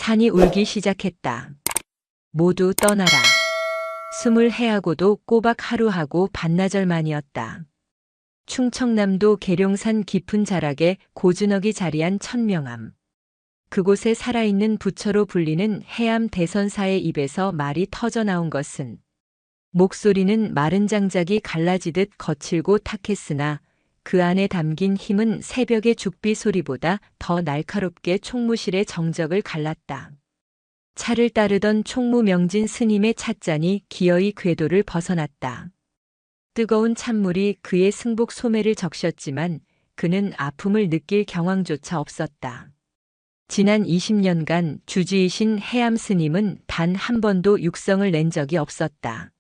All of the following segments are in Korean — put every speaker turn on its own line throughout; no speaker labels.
산이 울기 시작했다. 모두 떠나라. 숨을 해하고도 꼬박 하루하고 반나절만이었다. 충청남도 계룡산 깊은 자락에 고즈넉이 자리한 천명암. 그곳에 살아있는 부처로 불리는 해암 대선사의 입에서 말이 터져 나온 것은 목소리는 마른 장작이 갈라지듯 거칠고 탁했으나 그 안에 담긴 힘은 새벽의 죽비 소리보다 더 날카롭게 총무실의 정적을 갈랐다. 차를 따르던 총무 명진 스님의 찻잔이 기어이 궤도를 벗어났다. 뜨거운 찬물이 그의 승복 소매를 적셨지만 그는 아픔을 느낄 경황조차 없었다. 지난 20년간 주지이신 해암 스님은 단 한 번도 육성을 낸 적이 없었다.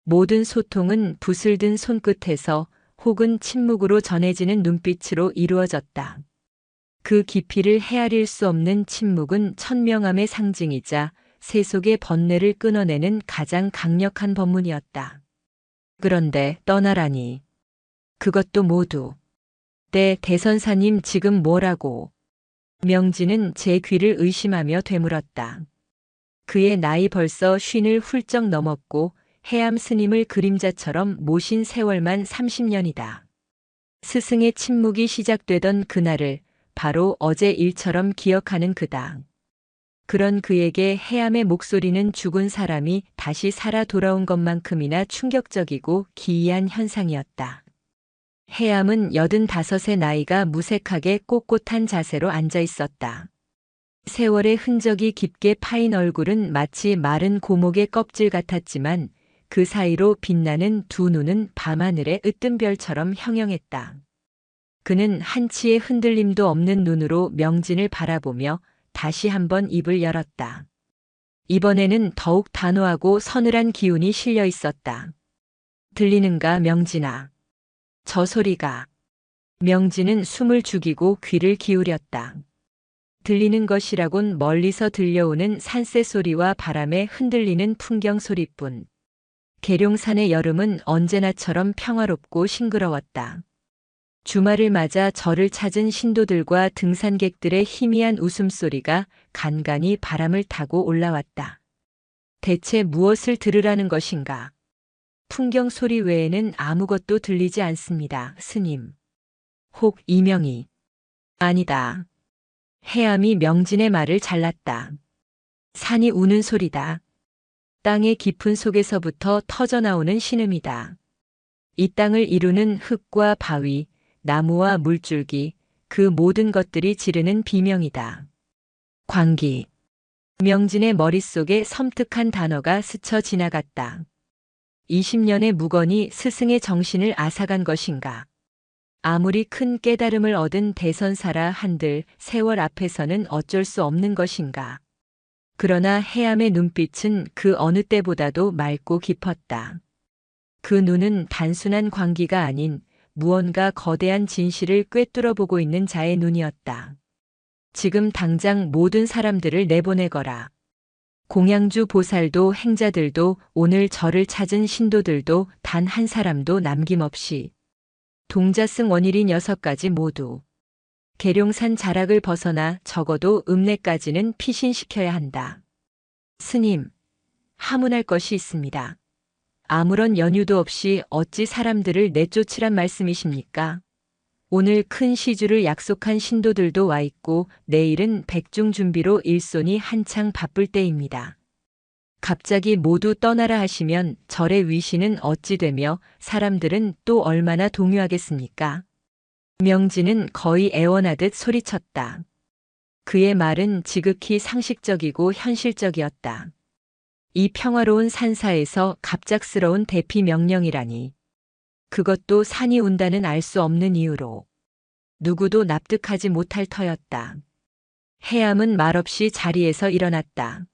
모든 소통은 붓을 든 손끝에서 혹은 침묵으로 전해지는 눈빛으로 이루어졌다. 그 깊이를 헤아릴 수 없는 침묵은 천명암의 상징이자 세속의 번뇌를 끊어내는 가장 강력한 법문이었다. 그런데 떠나라니. 그것도 모두. 내 대선사님 지금 뭐라고? 명진은 제 귀를 의심하며 되물었다. 그의 나이 벌써 50을 훌쩍 넘었고 해암 스님을 그림자처럼 모신 세월만 30년이다. 스승의 침묵이 시작되던 그날을 바로 어제 일처럼 기억하는 그다. 그런 그에게 해암의 목소리는 죽은 사람이 다시 살아 돌아온 것만큼이나 충격적이고 기이한 현상이었다. 해암은 85의 나이가 무색하게 꼿꼿한 자세로 앉아 있었다. 세월의 흔적이 깊게 파인 얼굴은 마치 마른 고목의 껍질 같았지만 그 사이로 빛나는 두 눈은 밤하늘의 으뜸 별처럼 형형했다. 그는 한치의 흔들림도 없는 눈으로 명진을 바라보며 다시 한번 입을 열었다. 이번에는 더욱 단호하고 서늘한 기운이 실려 있었다. 들리는가, 명진아? 저 소리가. 명진은 숨을 죽이고 귀를 기울였다. 들리는 것이라곤 멀리서 들려오는 산새 소리와 바람에 흔들리는 풍경 소리뿐. 계룡산의 여름은 언제나처럼 평화롭고 싱그러웠다. 주말을 맞아 절을 찾은 신도들과 등산객들의 희미한 웃음소리가 간간히 바람을 타고 올라왔다. 대체 무엇을 들으라는 것인가? 풍경 소리 외에는 아무것도 들리지 않습니다, 스님. 혹 이명이. 아니다. 해암이 명진의 말을 잘랐다. 산이 우는 소리다. 땅의 깊은 속에서부터 터져나오는 신음이다. 이 땅을 이루는 흙과 바위, 나무와 물줄기, 그 모든 것들이 지르는 비명이다. 광기. 명진의 머릿속에 섬뜩한 단어가 스쳐 지나갔다. 20년의 무건이 스승의 정신을 앗아간 것인가? 아무리 큰 깨달음을 얻은 대선사라 한들 세월 앞에서는 어쩔 수 없는 것인가? 그러나 해암의 눈빛은 그 어느 때보다도 맑고 깊었다. 그 눈은 단순한 광기가 아닌 무언가 거대한 진실을 꿰뚫어 보고 있는 자의 눈이었다. 지금 당장 모든 사람들을 내보내거라. 공양주 보살도 행자들도 오늘 절을 찾은 신도들도 단 한 사람도 남김없이. 동자승 원일인 6가지 모두. 계룡산 자락을 벗어나 적어도 읍내까지는 피신시켜야 한다. 스님, 하문할 것이 있습니다. 아무런 연유도 없이 어찌 사람들을 내쫓으란 말씀이십니까? 오늘 큰 시주를 약속한 신도들도 와 있고 내일은 백중 준비로 일손이 한창 바쁠 때입니다. 갑자기 모두 떠나라 하시면 절의 위신은 어찌 되며 사람들은 또 얼마나 동요하겠습니까? 명진은 거의 애원하듯 소리쳤다. 그의 말은 지극히 상식적이고 현실적이었다. 이 평화로운 산사에서 갑작스러운 대피 명령이라니. 그것도 산이 운다는 알 수 없는 이유로. 누구도 납득하지 못할 터였다. 해암은 말없이 자리에서 일어났다.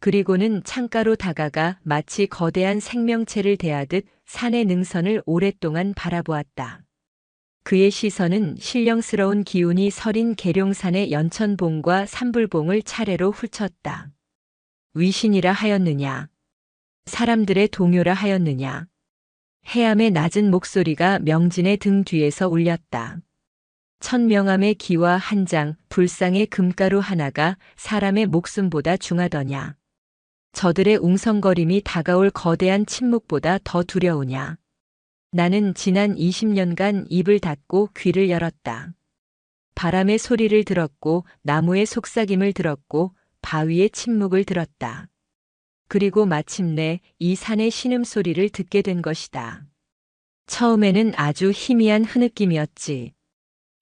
그리고는 창가로 다가가 마치 거대한 생명체를 대하듯 산의 능선을 오랫동안 바라보았다. 그의 시선은 신령스러운 기운이 서린 계룡산의 연천봉과 산불봉을 차례로 훑었다. 위신이라 하였느냐? 사람들의 동요라 하였느냐? 해암의 낮은 목소리가 명진의 등 뒤에서 울렸다. 천명암의 기와 한 장, 불상의 금가루 하나가 사람의 목숨보다 중하더냐. 저들의 웅성거림이 다가올 거대한 침묵보다 더 두려우냐. 나는 지난 20년간 입을 닫고 귀를 열었다. 바람의 소리를 들었고 나무의 속삭임을 들었고 바위의 침묵을 들었다. 그리고 마침내 이 산의 신음소리를 듣게 된 것이다. 처음에는 아주 희미한 흐느낌이었지.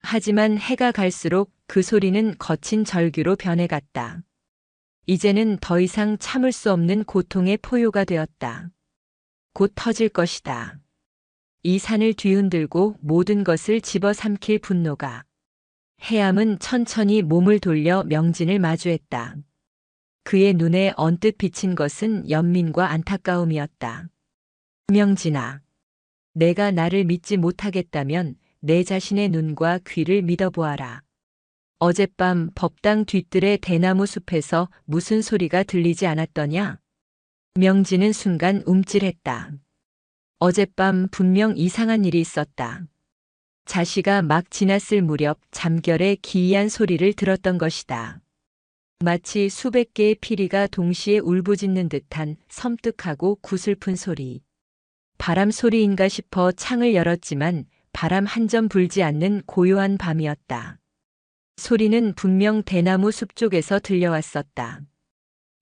하지만 해가 갈수록 그 소리는 거친 절규로 변해갔다. 이제는 더 이상 참을 수 없는 고통의 포효가 되었다. 곧 터질 것이다. 이 산을 뒤흔들고 모든 것을 집어삼킬 분노가. 해암은 천천히 몸을 돌려 명진을 마주했다. 그의 눈에 언뜻 비친 것은 연민과 안타까움이었다. 명진아, 내가 나를 믿지 못하겠다면 내 자신의 눈과 귀를 믿어보아라. 어젯밤 법당 뒤뜰의 대나무 숲에서 무슨 소리가 들리지 않았더냐? 명진은 순간 움찔했다. 어젯밤 분명 이상한 일이 있었다. 자시가 막 지났을 무렵 잠결에 기이한 소리를 들었던 것이다. 마치 수백 개의 피리가 동시에 울부짖는 듯한 섬뜩하고 구슬픈 소리. 바람 소리인가 싶어 창을 열었지만 바람 한 점 불지 않는 고요한 밤이었다. 소리는 분명 대나무 숲 쪽에서 들려왔었다.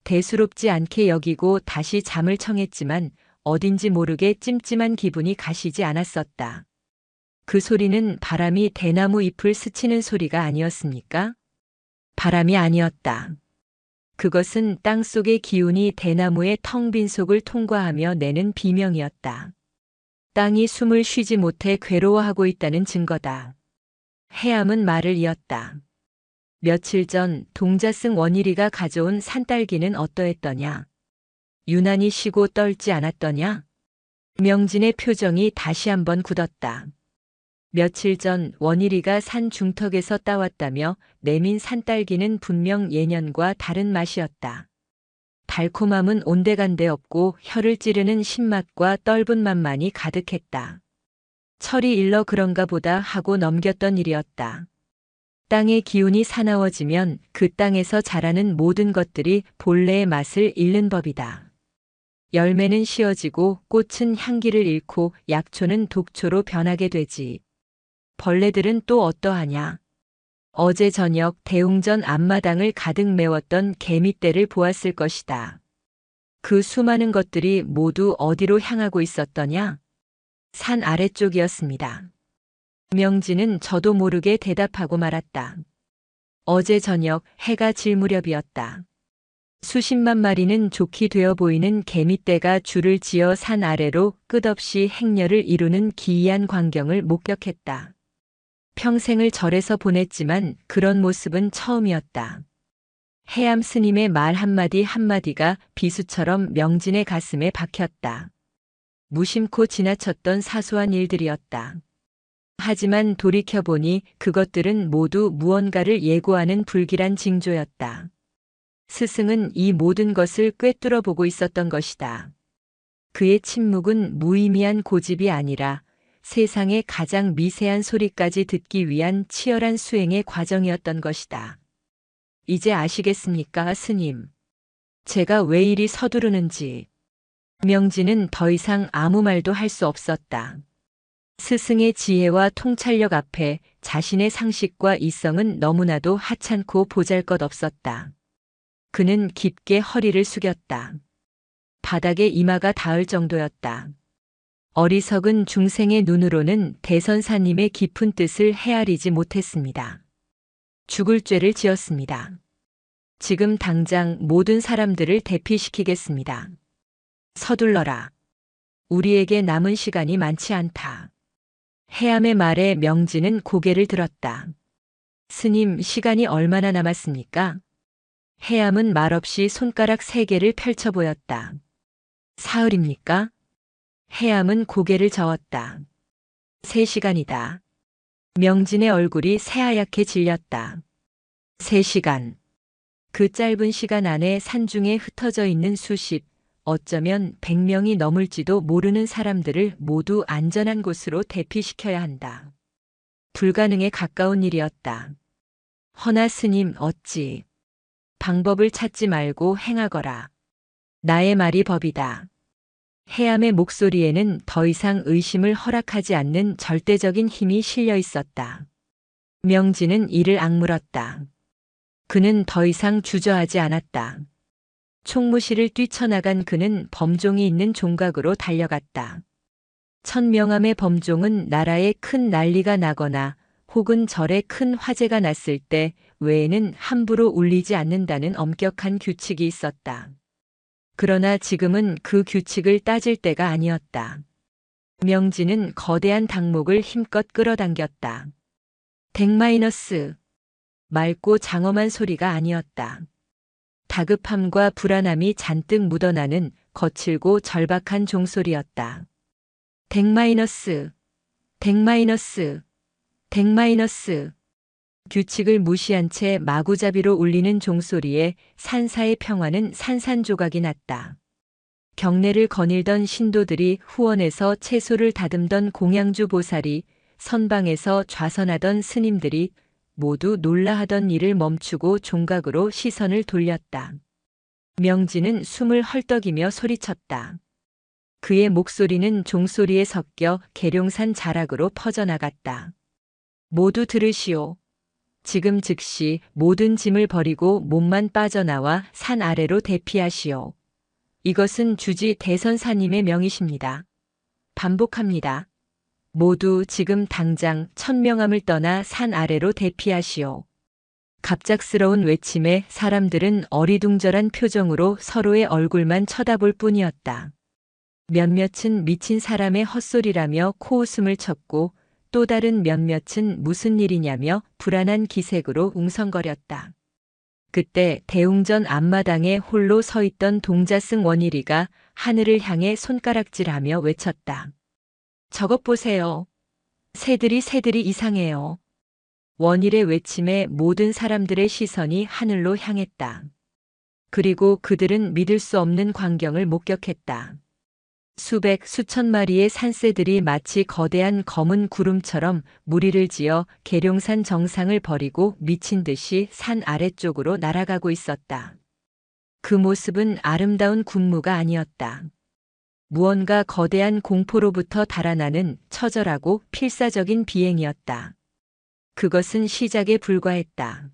대수롭지 않게 여기고 다시 잠을 청했지만 어딘지 모르게 찜찜한 기분이 가시지 않았었다. 그 소리는 바람이 대나무 잎을 스치는 소리가 아니었습니까? 바람이 아니었다. 그것은 땅속의 기운이 대나무의 텅 빈 속을 통과하며 내는 비명이었다. 땅이 숨을 쉬지 못해 괴로워하고 있다는 증거다. 해암은 말을 이었다. 며칠 전 동자승 원일이가 가져온 산딸기는 어떠했더냐? 유난히 쉬고 떨지 않았더냐? 명진의 표정이 다시 한번 굳었다. 며칠 전 원일이가 산 중턱에서 따왔다며 내민 산딸기는 분명 예년과 다른 맛이었다. 달콤함은 온데간데 없고 혀를 찌르는 신맛과 떫은 맛만이 가득했다. 철이 일러 그런가 보다 하고 넘겼던 일이었다. 땅의 기운이 사나워지면 그 땅에서 자라는 모든 것들이 본래의 맛을 잃는 법이다. 열매는 쉬어지고 꽃은 향기를 잃고 약초는 독초로 변하게 되지. 벌레들은 또 어떠하냐? 어제 저녁 대웅전 앞마당을 가득 메웠던 개미떼를 보았을 것이다. 그 수많은 것들이 모두 어디로 향하고 있었더냐? 산 아래쪽이었습니다. 명진은 저도 모르게 대답하고 말았다. 어제 저녁 해가 질 무렵이었다. 수십만 마리는 좋게 되어 보이는 개미떼가 줄을 지어 산 아래로 끝없이 행렬을 이루는 기이한 광경을 목격했다. 평생을 절에서 보냈지만 그런 모습은 처음이었다. 해암 스님의 말 한마디 한마디가 비수처럼 명진의 가슴에 박혔다. 무심코 지나쳤던 사소한 일들이었다. 하지만 돌이켜보니 그것들은 모두 무언가를 예고하는 불길한 징조였다. 스승은 이 모든 것을 꿰뚫어 보고 있었던 것이다. 그의 침묵은 무의미한 고집이 아니라 세상의 가장 미세한 소리까지 듣기 위한 치열한 수행의 과정이었던 것이다. 이제 아시겠습니까, 스님? 제가 왜 이리 서두르는지. 명진은 더 이상 아무 말도 할 수 없었다. 스승의 지혜와 통찰력 앞에 자신의 상식과 이성은 너무나도 하찮고 보잘것없었다. 그는 깊게 허리를 숙였다. 바닥에 이마가 닿을 정도였다. 어리석은 중생의 눈으로는 대선사님의 깊은 뜻을 헤아리지 못했습니다. 죽을 죄를 지었습니다. 지금 당장 모든 사람들을 대피시키겠습니다. 서둘러라. 우리에게 남은 시간이 많지 않다. 해암의 말에 명진은 고개를 들었다. 스님, 시간이 얼마나 남았습니까? 해암은 말없이 손가락 3개를 펼쳐 보였다. 사흘입니까? 해암은 고개를 저었다. 3시간이다. 명진의 얼굴이 새하얗게 질렸다. 3시간. 그 짧은 시간 안에 산중에 흩어져 있는 수십, 어쩌면 100명이 넘을지도 모르는 사람들을 모두 안전한 곳으로 대피시켜야 한다. 불가능에 가까운 일이었다. 허나 스님 어찌 방법을 찾지 말고 행하거라. 나의 말이 법이다. 해암의 목소리에는 더 이상 의심을 허락하지 않는 절대적인 힘이 실려 있었다. 명진은 이를 악물었다. 그는 더 이상 주저하지 않았다. 총무실을 뛰쳐나간 그는 범종이 있는 종각으로 달려갔다. 천명암의 범종은 나라에 큰 난리가 나거나 혹은 절에 큰 화재가 났을 때 외에는 함부로 울리지 않는다는 엄격한 규칙이 있었다. 그러나 지금은 그 규칙을 따질 때가 아니었다. 명진은 거대한 닭목을 힘껏 끌어당겼다. 덱마이너스. 맑고 장엄한 소리가 아니었다. 다급함과 불안함이 잔뜩 묻어나는 거칠고 절박한 종소리였다. 덱마이너스, 덱마이너스, 덱마이너스. 규칙을 무시한 채 마구잡이로 울리는 종소리에 산사의 평화는 산산조각이 났다. 경례를 거닐던 신도들이 후원에서 채소를 다듬던 공양주 보살이 선방에서 좌선하던 스님들이 모두 놀라하던 일을 멈추고 종각으로 시선을 돌렸다. 명진은 숨을 헐떡이며 소리쳤다. 그의 목소리는 종소리에 섞여 계룡산 자락으로 퍼져나갔다. 모두 들으시오. 지금 즉시 모든 짐을 버리고 몸만 빠져나와 산 아래로 대피하시오. 이것은 주지 대선사님의 명이십니다. 반복합니다. 모두 지금 당장 천명암을 떠나 산 아래로 대피하시오. 갑작스러운 외침에 사람들은 어리둥절한 표정으로 서로의 얼굴만 쳐다볼 뿐이었다. 몇몇은 미친 사람의 헛소리라며 코웃음을 쳤고 또 다른 몇몇은 무슨 일이냐며 불안한 기색으로 웅성거렸다. 그때 대웅전 앞마당에 홀로 서 있던 동자승 원일이가 하늘을 향해 손가락질하며 외쳤다. 저것 보세요. 새들이 이상해요. 원일의 외침에 모든 사람들의 시선이 하늘로 향했다. 그리고 그들은 믿을 수 없는 광경을 목격했다. 수백, 수천 마리의 산새들이 마치 거대한 검은 구름처럼 무리를 지어 계룡산 정상을 버리고 미친 듯이 산 아래쪽으로 날아가고 있었다. 그 모습은 아름다운 군무가 아니었다. 무언가 거대한 공포로부터 달아나는 처절하고 필사적인 비행이었다. 그것은 시작에 불과했다.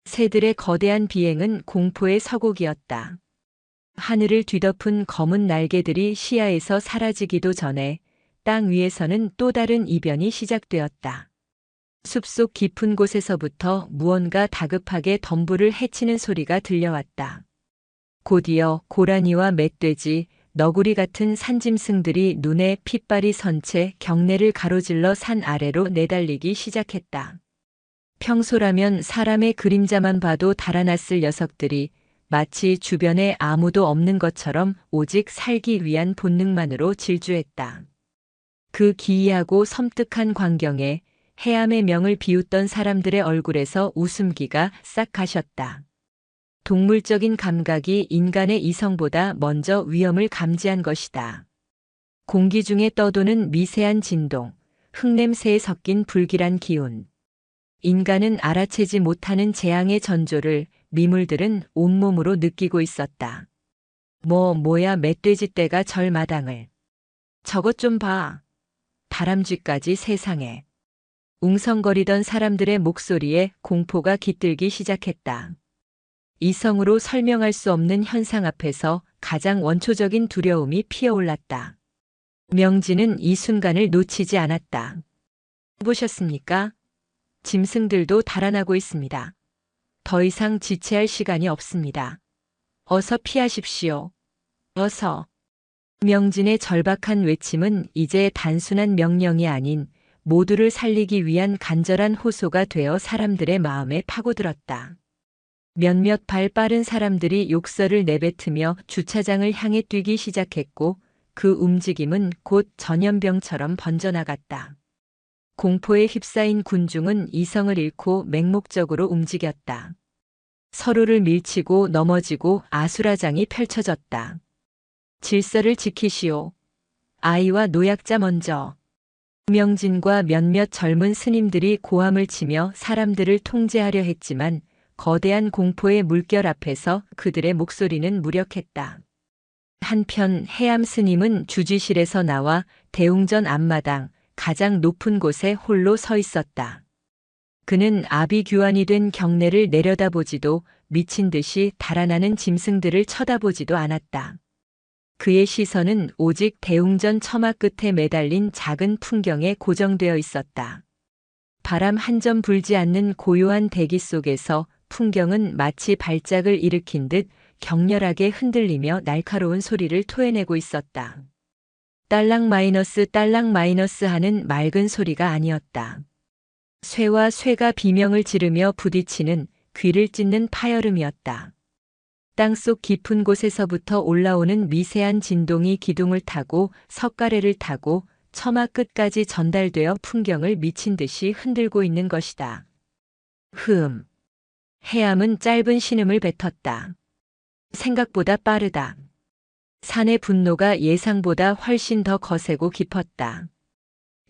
새들의 거대한 비행은 공포의 서곡이었다. 하늘을 뒤덮은 검은 날개들이 시야에서 사라지기도 전에 땅 위에서는 또 다른 이변이 시작되었다. 숲속 깊은 곳에서부터 무언가 다급하게 덤불을 헤치는 소리가 들려왔다. 곧이어 고라니와 멧돼지, 너구리 같은 산짐승들이 눈에 핏발이 선 채 경내를 가로질러 산 아래로 내달리기 시작했다. 평소라면 사람의 그림자만 봐도 달아났을 녀석들이 마치 주변에 아무도 없는 것처럼 오직 살기 위한 본능만으로 질주했다. 그 기이하고 섬뜩한 광경에 해암의 명을 비웃던 사람들의 얼굴에서 웃음기가 싹 가셨다. 동물적인 감각이 인간의 이성보다 먼저 위험을 감지한 것이다. 공기 중에 떠도는 미세한 진동, 흙냄새에 섞인 불길한 기운. 인간은 알아채지 못하는 재앙의 전조를 미물들은 온몸으로 느끼고 있었다. 뭐야 멧돼지 떼가 절마당을. 저것 좀 봐. 다람쥐까지 세상에. 웅성거리던 사람들의 목소리에 공포가 깃들기 시작했다. 이성으로 설명할 수 없는 현상 앞에서 가장 원초적인 두려움이 피어올랐다. 명진은 이 순간을 놓치지 않았다. 보셨습니까? 짐승들도 달아나고 있습니다. 더 이상 지체할 시간이 없습니다. 어서 피하십시오. 어서. 명진의 절박한 외침은 이제 단순한 명령이 아닌 모두를 살리기 위한 간절한 호소가 되어 사람들의 마음에 파고들었다. 몇몇 발 빠른 사람들이 욕설을 내뱉으며 주차장을 향해 뛰기 시작했고 그 움직임은 곧 전염병처럼 번져나갔다. 공포에 휩싸인 군중은 이성을 잃고 맹목적으로 움직였다. 서로를 밀치고 넘어지고 아수라장이 펼쳐졌다. 질서를 지키시오. 아이와 노약자 먼저. 명진과 몇몇 젊은 스님들이 고함을 치며 사람들을 통제하려 했지만 거대한 공포의 물결 앞에서 그들의 목소리는 무력했다. 한편 해암 스님은 주지실에서 나와 대웅전 앞마당 가장 높은 곳에 홀로 서 있었다. 그는 아비규환이 된 경내를 내려다보지도 미친 듯이 달아나는 짐승들을 쳐다보지도 않았다. 그의 시선은 오직 대웅전 처마 끝에 매달린 작은 풍경에 고정되어 있었다. 바람 한 점 불지 않는 고요한 대기 속에서 풍경은 마치 발작을 일으킨 듯 격렬하게 흔들리며 날카로운 소리를 토해내고 있었다. 딸랑 마이너스 딸랑 마이너스 하는 맑은 소리가 아니었다. 쇠와 쇠가 비명을 지르며 부딪히는 귀를 찢는 파열음이었다. 땅속 깊은 곳에서부터 올라오는 미세한 진동이 기둥을 타고 석가래를 타고 처마 끝까지 전달되어 풍경을 미친 듯이 흔들고 있는 것이다. 해암은 짧은 신음을 뱉었다. 생각보다 빠르다. 산의 분노가 예상보다 훨씬 더 거세고 깊었다.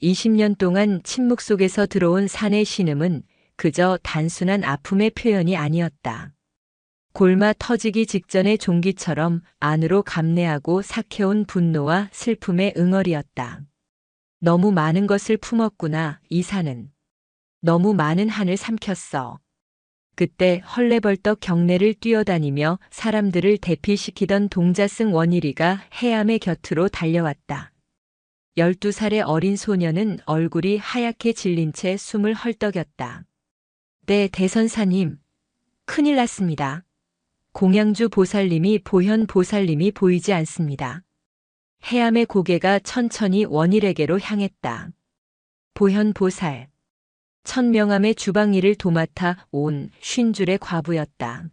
20년 동안 침묵 속에서 들어온 산의 신음은 그저 단순한 아픔의 표현이 아니었다. 골마 터지기 직전의 종기처럼 안으로 감내하고 삭혀온 분노와 슬픔의 응어리였다. 너무 많은 것을 품었구나, 이 산은. 너무 많은 한을 삼켰어. 그때 헐레벌떡 경내를 뛰어다니며 사람들을 대피시키던 동자승 원일이가 해암의 곁으로 달려왔다. 12살의 어린 소녀는 얼굴이 하얗게 질린 채 숨을 헐떡였다. 네, 대선사님. 큰일 났습니다. 공양주 보살님이 보현 보살님이 보이지 않습니다. 해암의 고개가 천천히 원일에게로 향했다. 보현 보살. 천명암의 주방일을 도맡아 온 50줄의 과부였다.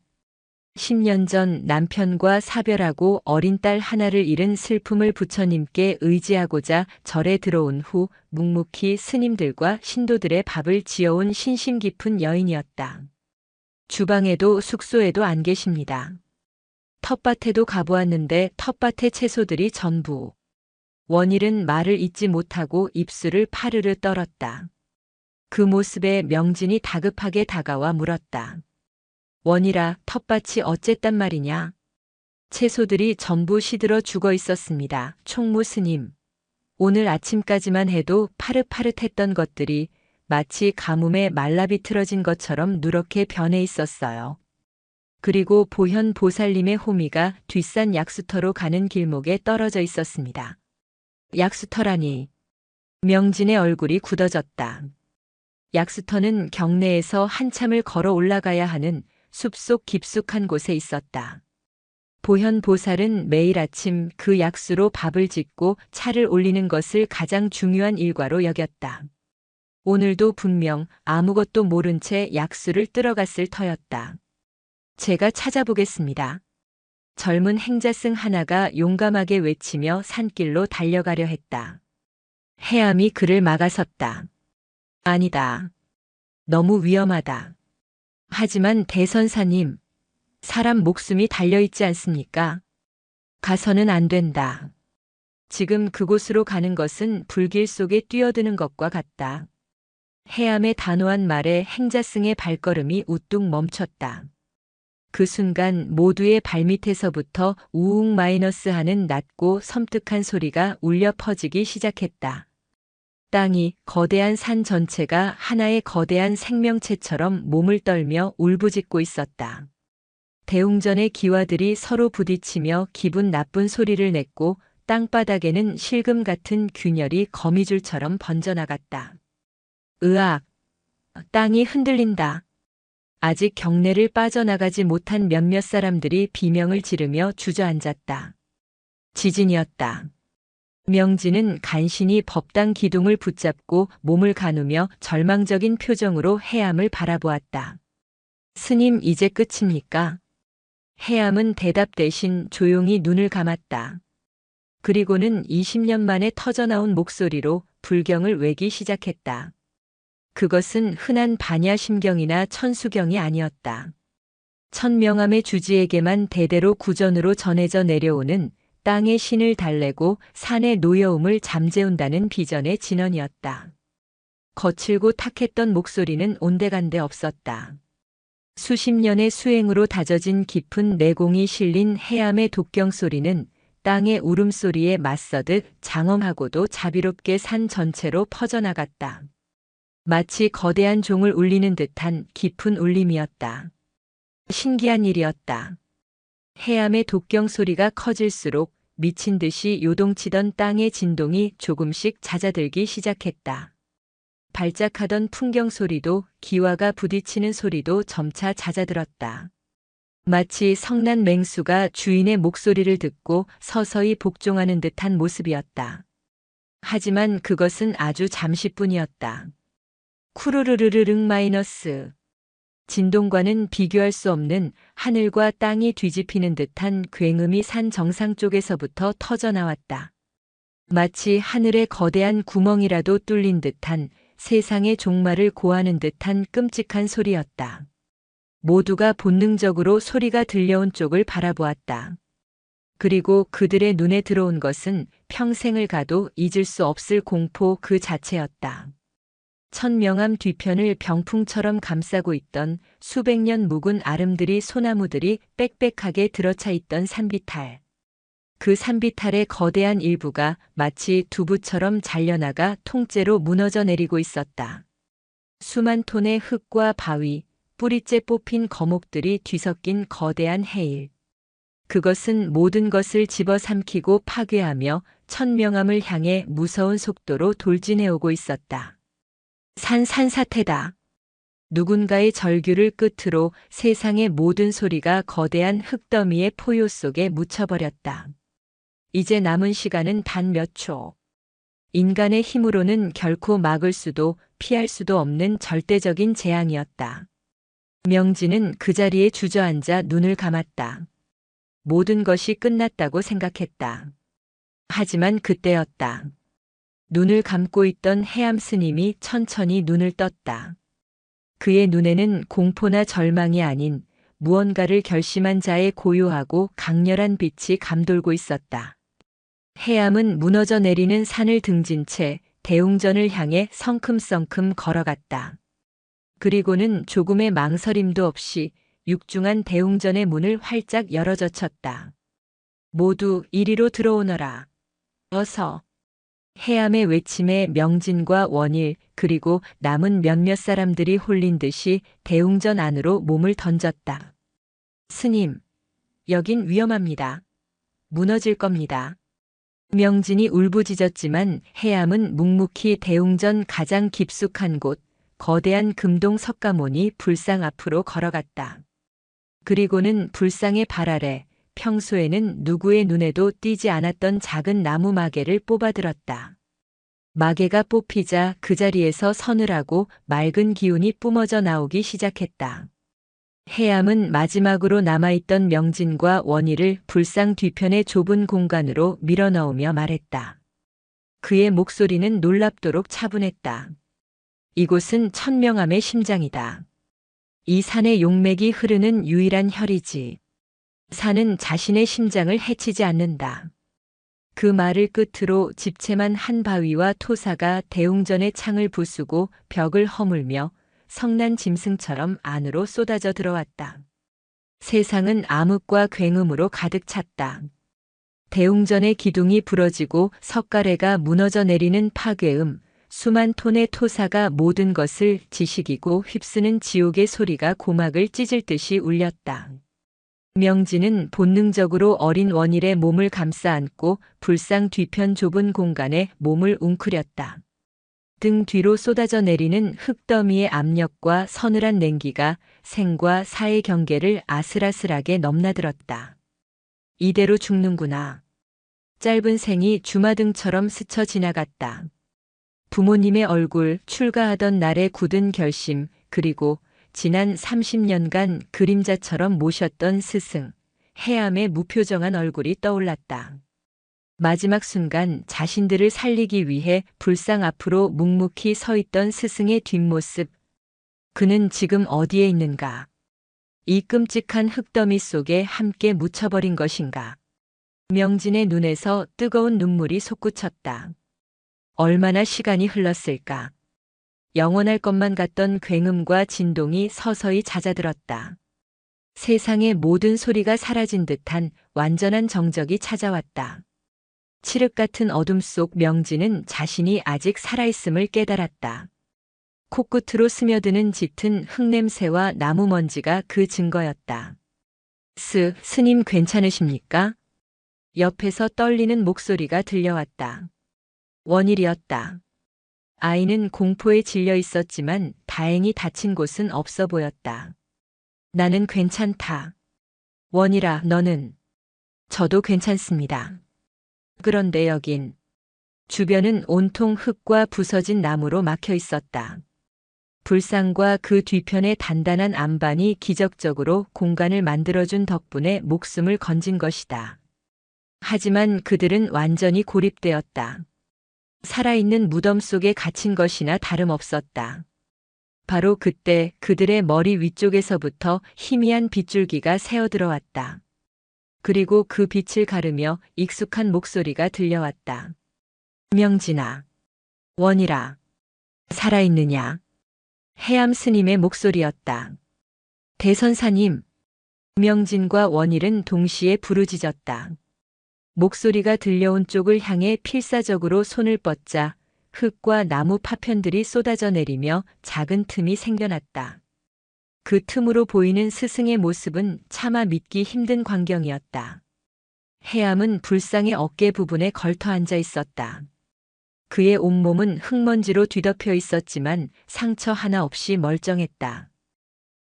10년 전 남편과 사별하고 어린 딸 하나를 잃은 슬픔을 부처님께 의지하고자 절에 들어온 후 묵묵히 스님들과 신도들의 밥을 지어온 신심 깊은 여인이었다. 주방에도 숙소에도 안 계십니다. 텃밭에도 가보았는데 텃밭의 채소들이 전부. 원일은 말을 잇지 못하고 입술을 파르르 떨었다. 그 모습에 명진이 다급하게 다가와 물었다. 원일아, 텃밭이 어쨌단 말이냐? 채소들이 전부 시들어 죽어 있었습니다. 총무 스님. 오늘 아침까지만 해도 파릇파릇했던 것들이 마치 가뭄에 말라비틀어진 것처럼 누렇게 변해 있었어요. 그리고 보현 보살님의 호미가 뒷산 약수터로 가는 길목에 떨어져 있었습니다. 약수터라니. 명진의 얼굴이 굳어졌다. 약수터는 경내에서 한참을 걸어 올라가야 하는 숲속 깊숙한 곳에 있었다. 보현 보살은 매일 아침 그 약수로 밥을 짓고 차를 올리는 것을 가장 중요한 일과로 여겼다. 오늘도 분명 아무것도 모른 채 약수를 쓸어갔을 터였다. 제가 찾아보겠습니다. 젊은 행자승 하나가 용감하게 외치며 산길로 달려가려 했다. 해암이 그를 막아섰다. 아니다. 너무 위험하다. 하지만 대선사님, 사람 목숨이 달려있지 않습니까? 가서는 안 된다. 지금 그곳으로 가는 것은 불길 속에 뛰어드는 것과 같다. 해암의 단호한 말에 행자승의 발걸음이 우뚝 멈췄다. 그 순간 모두의 발밑에서부터 우웅 마이너스 하는 낮고 섬뜩한 소리가 울려 퍼지기 시작했다. 땅이, 거대한 산 전체가 하나의 거대한 생명체처럼 몸을 떨며 울부짖고 있었다. 대웅전의 기와들이 서로 부딪히며 기분 나쁜 소리를 냈고 땅바닥에는 실금 같은 균열이 거미줄처럼 번져나갔다. 으악! 땅이 흔들린다. 아직 경내를 빠져나가지 못한 몇몇 사람들이 비명을 지르며 주저앉았다. 지진이었다. 명진은 간신히 법당 기둥을 붙잡고 몸을 가누며 절망적인 표정으로 해암을 바라보았다. 스님, 이제 끝입니까? 해암은 대답 대신 조용히 눈을 감았다. 그리고는 20년 만에 터져나온 목소리로 불경을 외기 시작했다. 그것은 흔한 반야심경이나 천수경이 아니었다. 천명암의 주지에게만 대대로 구전으로 전해져 내려오는 땅의 신을 달래고 산의 노여움을 잠재운다는 비전의 진언이었다. 거칠고 탁했던 목소리는 온데간데 없었다. 수십 년의 수행으로 다져진 깊은 내공이 실린 해암의 독경 소리는 땅의 울음소리에 맞서듯 장엄하고도 자비롭게 산 전체로 퍼져나갔다. 마치 거대한 종을 울리는 듯한 깊은 울림이었다. 신기한 일이었다. 해암의 독경 소리가 커질수록 미친 듯이 요동치던 땅의 진동이 조금씩 잦아들기 시작했다. 발작하던 풍경 소리도 기와가 부딪히는 소리도 점차 잦아들었다. 마치 성난 맹수가 주인의 목소리를 듣고 서서히 복종하는 듯한 모습이었다. 하지만 그것은 아주 잠시뿐이었다. 쿠르르르르릉 마이너스. 진동과는 비교할 수 없는 하늘과 땅이 뒤집히는 듯한 굉음이 산 정상 쪽에서부터 터져나왔다. 마치 하늘의 거대한 구멍이라도 뚫린 듯한 세상의 종말을 고하는 듯한 끔찍한 소리였다. 모두가 본능적으로 소리가 들려온 쪽을 바라보았다. 그리고 그들의 눈에 들어온 것은 평생을 가도 잊을 수 없을 공포 그 자체였다. 천명암 뒤편을 병풍처럼 감싸고 있던 수백 년 묵은 아름드리 소나무들이 빽빽하게 들어차 있던 산비탈. 그 산비탈의 거대한 일부가 마치 두부처럼 잘려나가 통째로 무너져 내리고 있었다. 수만 톤의 흙과 바위, 뿌리째 뽑힌 거목들이 뒤섞인 거대한 해일. 그것은 모든 것을 집어삼키고 파괴하며 천명암을 향해 무서운 속도로 돌진해오고 있었다. 산사태다. 누군가의 절규를 끝으로 세상의 모든 소리가 거대한 흙더미의 포효 속에 묻혀버렸다. 이제 남은 시간은 단 몇 초. 인간의 힘으로는 결코 막을 수도 피할 수도 없는 절대적인 재앙이었다. 명진은 그 자리에 주저앉아 눈을 감았다. 모든 것이 끝났다고 생각했다. 하지만 그때였다. 눈을 감고 있던 해암 스님이 천천히 눈을 떴다. 그의 눈에는 공포나 절망이 아닌 무언가를 결심한 자의 고요하고 강렬한 빛이 감돌고 있었다. 해암은 무너져 내리는 산을 등진 채 대웅전을 향해 성큼성큼 걸어갔다. 그리고는 조금의 망설임도 없이 육중한 대웅전의 문을 활짝 열어젖혔다. 모두 이리로 들어오너라. 어서. 해암의 외침에 명진과 원일 그리고 남은 몇몇 사람들이 홀린 듯이 대웅전 안으로 몸을 던졌다. 스님, 여긴 위험합니다. 무너질 겁니다. 명진이 울부짖었지만 해암은 묵묵히 대웅전 가장 깊숙한 곳, 거대한 금동 석가모니 불상 앞으로 걸어갔다. 그리고는 불상의 발 아래 평소에는 누구의 눈에도 띄지 않았던 작은 나무 마개를 뽑아들었다. 마개가 뽑히자 그 자리에서 서늘하고 맑은 기운이 뿜어져 나오기 시작했다. 해암은 마지막으로 남아있던 명진과 원희를 불상 뒤편의 좁은 공간으로 밀어넣으며 말했다. 그의 목소리는 놀랍도록 차분했다. 이곳은 천명암의 심장이다. 이 산의 용맥이 흐르는 유일한 혈이지. 산은 자신의 심장을 해치지 않는다. 그 말을 끝으로 집채만 한 바위와 토사가 대웅전의 창을 부수고 벽을 허물며 성난 짐승처럼 안으로 쏟아져 들어왔다. 세상은 암흑과 굉음으로 가득 찼다. 대웅전의 기둥이 부러지고 석가래가 무너져 내리는 파괴음, 수만 톤의 토사가 모든 것을 지식이고 휩쓰는 지옥의 소리가 고막을 찢을 듯이 울렸다. 명진은 본능적으로 어린 원일의 몸을 감싸 안고 불상 뒤편 좁은 공간에 몸을 웅크렸다. 등 뒤로 쏟아져 내리는 흙더미의 압력과 서늘한 냉기가 생과 사의 경계를 아슬아슬하게 넘나들었다. 이대로 죽는구나. 짧은 생이 주마등처럼 스쳐 지나갔다. 부모님의 얼굴, 출가하던 날의 굳은 결심, 그리고 지난 30년간 그림자처럼 모셨던 스승, 해암의 무표정한 얼굴이 떠올랐다. 마지막 순간 자신들을 살리기 위해 불상 앞으로 묵묵히 서 있던 스승의 뒷모습. 그는 지금 어디에 있는가? 이 끔찍한 흙더미 속에 함께 묻혀버린 것인가? 명진의 눈에서 뜨거운 눈물이 솟구쳤다. 얼마나 시간이 흘렀을까. 영원할 것만 같던 굉음과 진동이 서서히 잦아들었다. 세상의 모든 소리가 사라진 듯한 완전한 정적이 찾아왔다. 칠흑 같은 어둠 속 명진은 자신이 아직 살아있음을 깨달았다. 코끝으로 스며드는 짙은 흙냄새와 나무 먼지가 그 증거였다. 스님 괜찮으십니까? 옆에서 떨리는 목소리가 들려왔다. 원일이었다. 아이는 공포에 질려 있었지만 다행히 다친 곳은 없어 보였다. 나는 괜찮다. 원일아, 너는? 저도 괜찮습니다. 그런데 여긴. 주변은 온통 흙과 부서진 나무로 막혀 있었다. 불상과 그 뒤편의 단단한 안반이 기적적으로 공간을 만들어준 덕분에 목숨을 건진 것이다. 하지만 그들은 완전히 고립되었다. 살아있는 무덤 속에 갇힌 것이나 다름없었다. 바로 그때 그들의 머리 위쪽에서부터 희미한 빗줄기가 새어들어왔다. 그리고 그 빛을 가르며 익숙한 목소리가 들려왔다. 명진아, 원이라, 살아있느냐? 해암 스님의 목소리였다. 대선사님, 명진과 원일은 동시에 부르짖었다. 목소리가 들려온 쪽을 향해 필사적으로 손을 뻗자 흙과 나무 파편들이 쏟아져 내리며 작은 틈이 생겨났다. 그 틈으로 보이는 스승의 모습은 차마 믿기 힘든 광경이었다. 해암은 불상의 어깨 부분에 걸터 앉아 있었다. 그의 온몸은 흙먼지로 뒤덮여 있었지만 상처 하나 없이 멀쩡했다.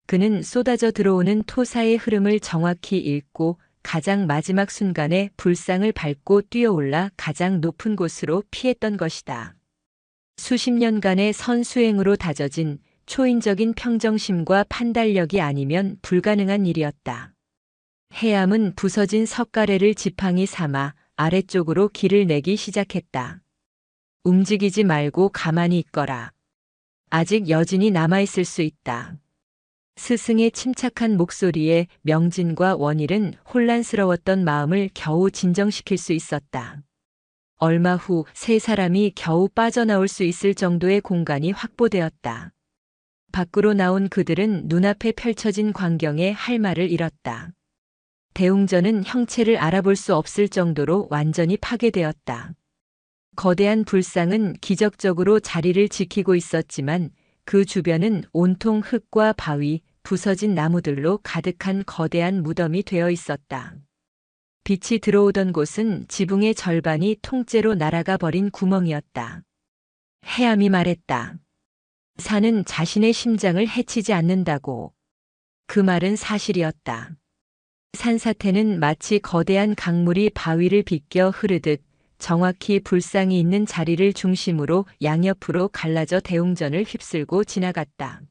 그는 쏟아져 들어오는 토사의 흐름을 정확히 읽고 가장 마지막 순간에 불상을 밟고 뛰어올라 가장 높은 곳으로 피했던 것이다. 수십 년간의 선수행으로 다져진 초인적인 평정심과 판단력이 아니면 불가능한 일이었다. 해암은 부서진 석가래를 지팡이 삼아 아래쪽으로 길을 내기 시작했다. 움직이지 말고 가만히 있거라. 아직 여진이 남아있을 수 있다. 스승의 침착한 목소리에 명진과 원일은 혼란스러웠던 마음을 겨우 진정시킬 수 있었다. 얼마 후 세 사람이 겨우 빠져나올 수 있을 정도의 공간이 확보되었다. 밖으로 나온 그들은 눈앞에 펼쳐진 광경에 할 말을 잃었다. 대웅전은 형체를 알아볼 수 없을 정도로 완전히 파괴되었다. 거대한 불상은 기적적으로 자리를 지키고 있었지만 그 주변은 온통 흙과 바위, 부서진 나무들로 가득한 거대한 무덤이 되어 있었다. 빛이 들어오던 곳은 지붕의 절반이 통째로 날아가 버린 구멍이었다. 해암이 말했다. 산은 자신의 심장을 해치지 않는다고. 그 말은 사실이었다. 산사태는 마치 거대한 강물이 바위를 비껴 흐르듯 정확히 불상이 있는 자리를 중심으로 양옆으로 갈라져 대웅전을 휩쓸고 지나갔다.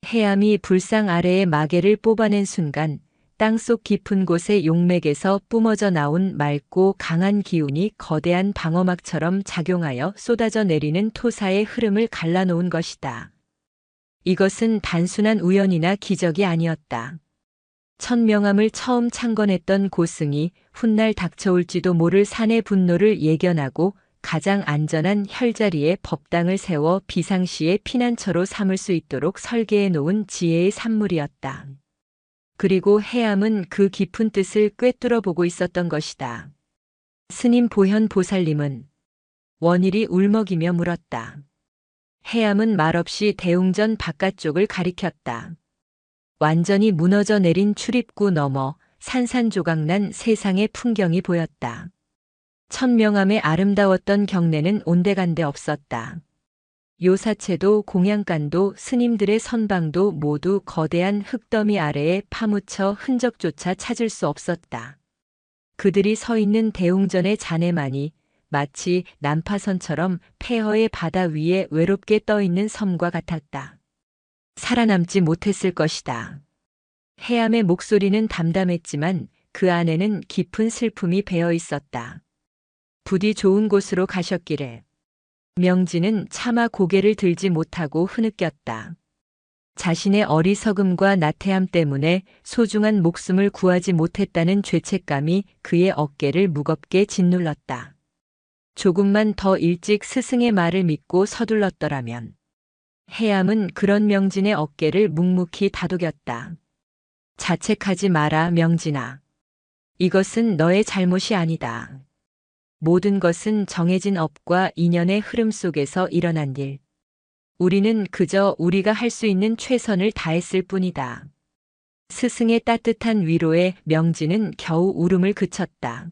해암이 불상 아래의 마개를 뽑아낸 순간 땅속 깊은 곳의 용맥에서 뿜어져 나온 맑고 강한 기운이 거대한 방어막처럼 작용하여 쏟아져 내리는 토사의 흐름을 갈라놓은 것이다. 이것은 단순한 우연이나 기적이 아니었다. 천명암을 처음 창건했던 고승이 훗날 닥쳐올지도 모를 산의 분노를 예견하고 가장 안전한 혈자리에 법당을 세워 비상시에 피난처로 삼을 수 있도록 설계해 놓은 지혜의 산물이었다. 그리고 해암은 그 깊은 뜻을 꿰뚫어 보고 있었던 것이다. 스님 보현 보살님은? 원일이 울먹이며 물었다. 해암은 말없이 대웅전 바깥쪽을 가리켰다. 완전히 무너져 내린 출입구 너머 산산조각난 세상의 풍경이 보였다. 천명암의 아름다웠던 경내는 온데간데 없었다. 요사체도 공양간도 스님들의 선방도 모두 거대한 흙더미 아래에 파묻혀 흔적조차 찾을 수 없었다. 그들이 서 있는 대웅전의 잔해만이 마치 난파선처럼 폐허의 바다 위에 외롭게 떠 있는 섬과 같았다. 살아남지 못했을 것이다. 해암의 목소리는 담담했지만 그 안에는 깊은 슬픔이 배어 있었다. 부디 좋은 곳으로 가셨기를. 명진은 차마 고개를 들지 못하고 흐느꼈다. 자신의 어리석음과 나태함 때문에 소중한 목숨을 구하지 못했다는 죄책감이 그의 어깨를 무겁게 짓눌렀다. 조금만 더 일찍 스승의 말을 믿고 서둘렀더라면. 해암은 그런 명진의 어깨를 묵묵히 다독였다. 자책하지 마라, 명진아. 이것은 너의 잘못이 아니다. 모든 것은 정해진 업과 인연의 흐름 속에서 일어난 일. 우리는 그저 우리가 할 수 있는 최선을 다했을 뿐이다. 스승의 따뜻한 위로에 명진은 겨우 울음을 그쳤다.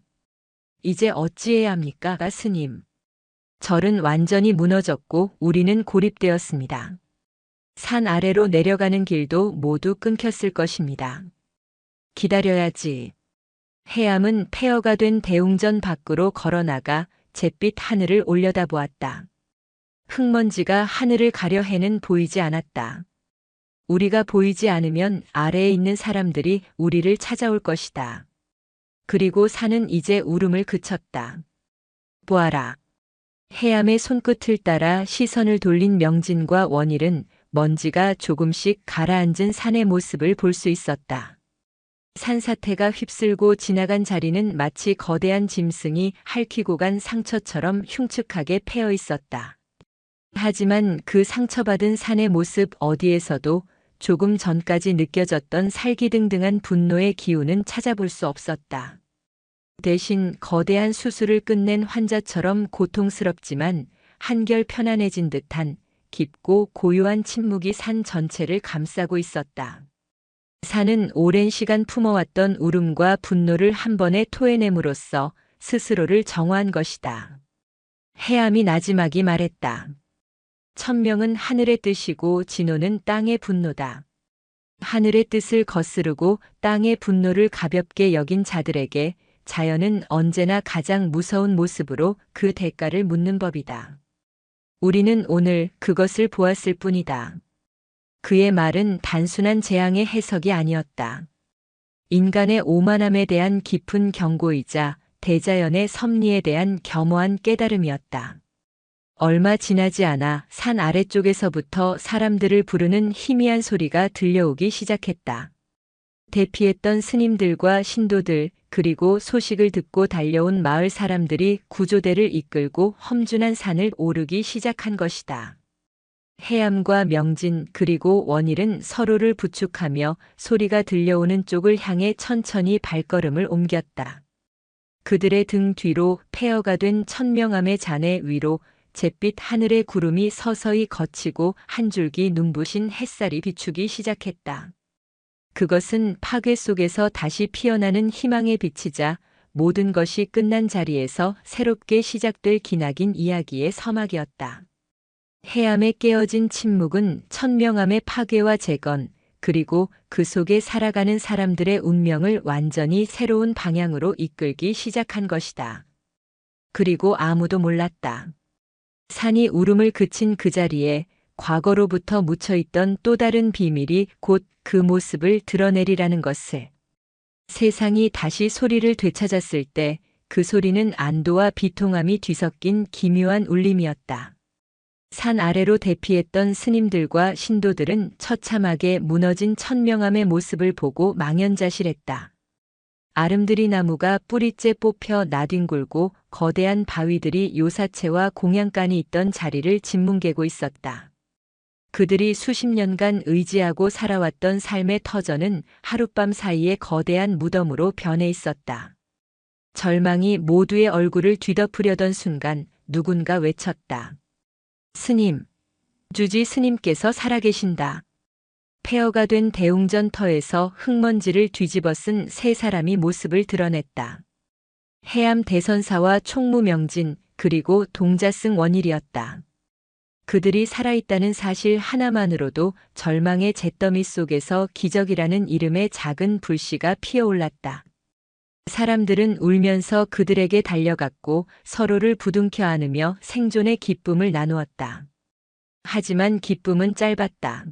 이제 어찌해야 합니까, 스님? 절은 완전히 무너졌고 우리는 고립되었습니다. 산 아래로 내려가는 길도 모두 끊겼을 것입니다. 기다려야지. 해암은 폐허가 된 대웅전 밖으로 걸어나가 잿빛 하늘을 올려다보았다. 흙먼지가 하늘을 가려 해는 보이지 않았다. 우리가 보이지 않으면 아래에 있는 사람들이 우리를 찾아올 것이다. 그리고 산은 이제 울음을 그쳤다. 보아라. 해암의 손끝을 따라 시선을 돌린 명진과 원일은 먼지가 조금씩 가라앉은 산의 모습을 볼 수 있었다. 산사태가 휩쓸고 지나간 자리는 마치 거대한 짐승이 핥히고 간 상처처럼 흉측하게 패여 있었다. 하지만 그 상처받은 산의 모습 어디에서도 조금 전까지 느껴졌던 살기등등한 분노의 기운은 찾아볼 수 없었다. 대신 거대한 수술을 끝낸 환자처럼 고통스럽지만 한결 편안해진 듯한 깊고 고요한 침묵이 산 전체를 감싸고 있었다. 산은 오랜 시간 품어왔던 울음과 분노를 한 번에 토해냄으로써 스스로를 정화한 것이다. 해암이 나지막이 말했다. 천명은 하늘의 뜻이고 진호는 땅의 분노다. 하늘의 뜻을 거스르고 땅의 분노를 가볍게 여긴 자들에게 자연은 언제나 가장 무서운 모습으로 그 대가를 묻는 법이다. 우리는 오늘 그것을 보았을 뿐이다. 그의 말은 단순한 재앙의 해석이 아니었다. 인간의 오만함에 대한 깊은 경고이자 대자연의 섭리에 대한 겸허한 깨달음이었다. 얼마 지나지 않아 산 아래쪽에서부터 사람들을 부르는 희미한 소리가 들려오기 시작했다. 대피했던 스님들과 신도들, 그리고 소식을 듣고 달려온 마을 사람들이 구조대를 이끌고 험준한 산을 오르기 시작한 것이다. 해암과 명진 그리고 원일은 서로를 부축하며 소리가 들려오는 쪽을 향해 천천히 발걸음을 옮겼다. 그들의 등 뒤로 폐허가 된 천명암의 잔해 위로 잿빛 하늘의 구름이 서서히 걷히고 한 줄기 눈부신 햇살이 비추기 시작했다. 그것은 파괴 속에서 다시 피어나는 희망의 빛이자 모든 것이 끝난 자리에서 새롭게 시작될 기나긴 이야기의 서막이었다. 해암에 깨어진 침묵은 천명암의 파괴와 재건, 그리고 그 속에 살아가는 사람들의 운명을 완전히 새로운 방향으로 이끌기 시작한 것이다. 그리고 아무도 몰랐다. 산이 울음을 그친 그 자리에 과거로부터 묻혀있던 또 다른 비밀이 곧 그 모습을 드러내리라는 것을. 세상이 다시 소리를 되찾았을 때 그 소리는 안도와 비통함이 뒤섞인 기묘한 울림이었다. 산 아래로 대피했던 스님들과 신도들은 처참하게 무너진 천명암의 모습을 보고 망연자실했다. 아름드리 나무가 뿌리째 뽑혀 나뒹굴고 거대한 바위들이 요사체와 공양간이 있던 자리를 짓뭉개고 있었다. 그들이 수십 년간 의지하고 살아왔던 삶의 터전은 하룻밤 사이에 거대한 무덤으로 변해 있었다. 절망이 모두의 얼굴을 뒤덮으려던 순간 누군가 외쳤다. 스님, 주지 스님께서 살아계신다. 폐허가 된 대웅전 터에서 흙먼지를 뒤집어 쓴 세 사람이 모습을 드러냈다. 해암 대선사와 총무 명진, 그리고 동자승 원일이었다. 그들이 살아있다는 사실 하나만으로도 절망의 잿더미 속에서 기적이라는 이름의 작은 불씨가 피어올랐다. 사람들은 울면서 그들에게 달려갔고 서로를 부둥켜 안으며 생존의 기쁨을 나누었다. 하지만 기쁨은 짧았다.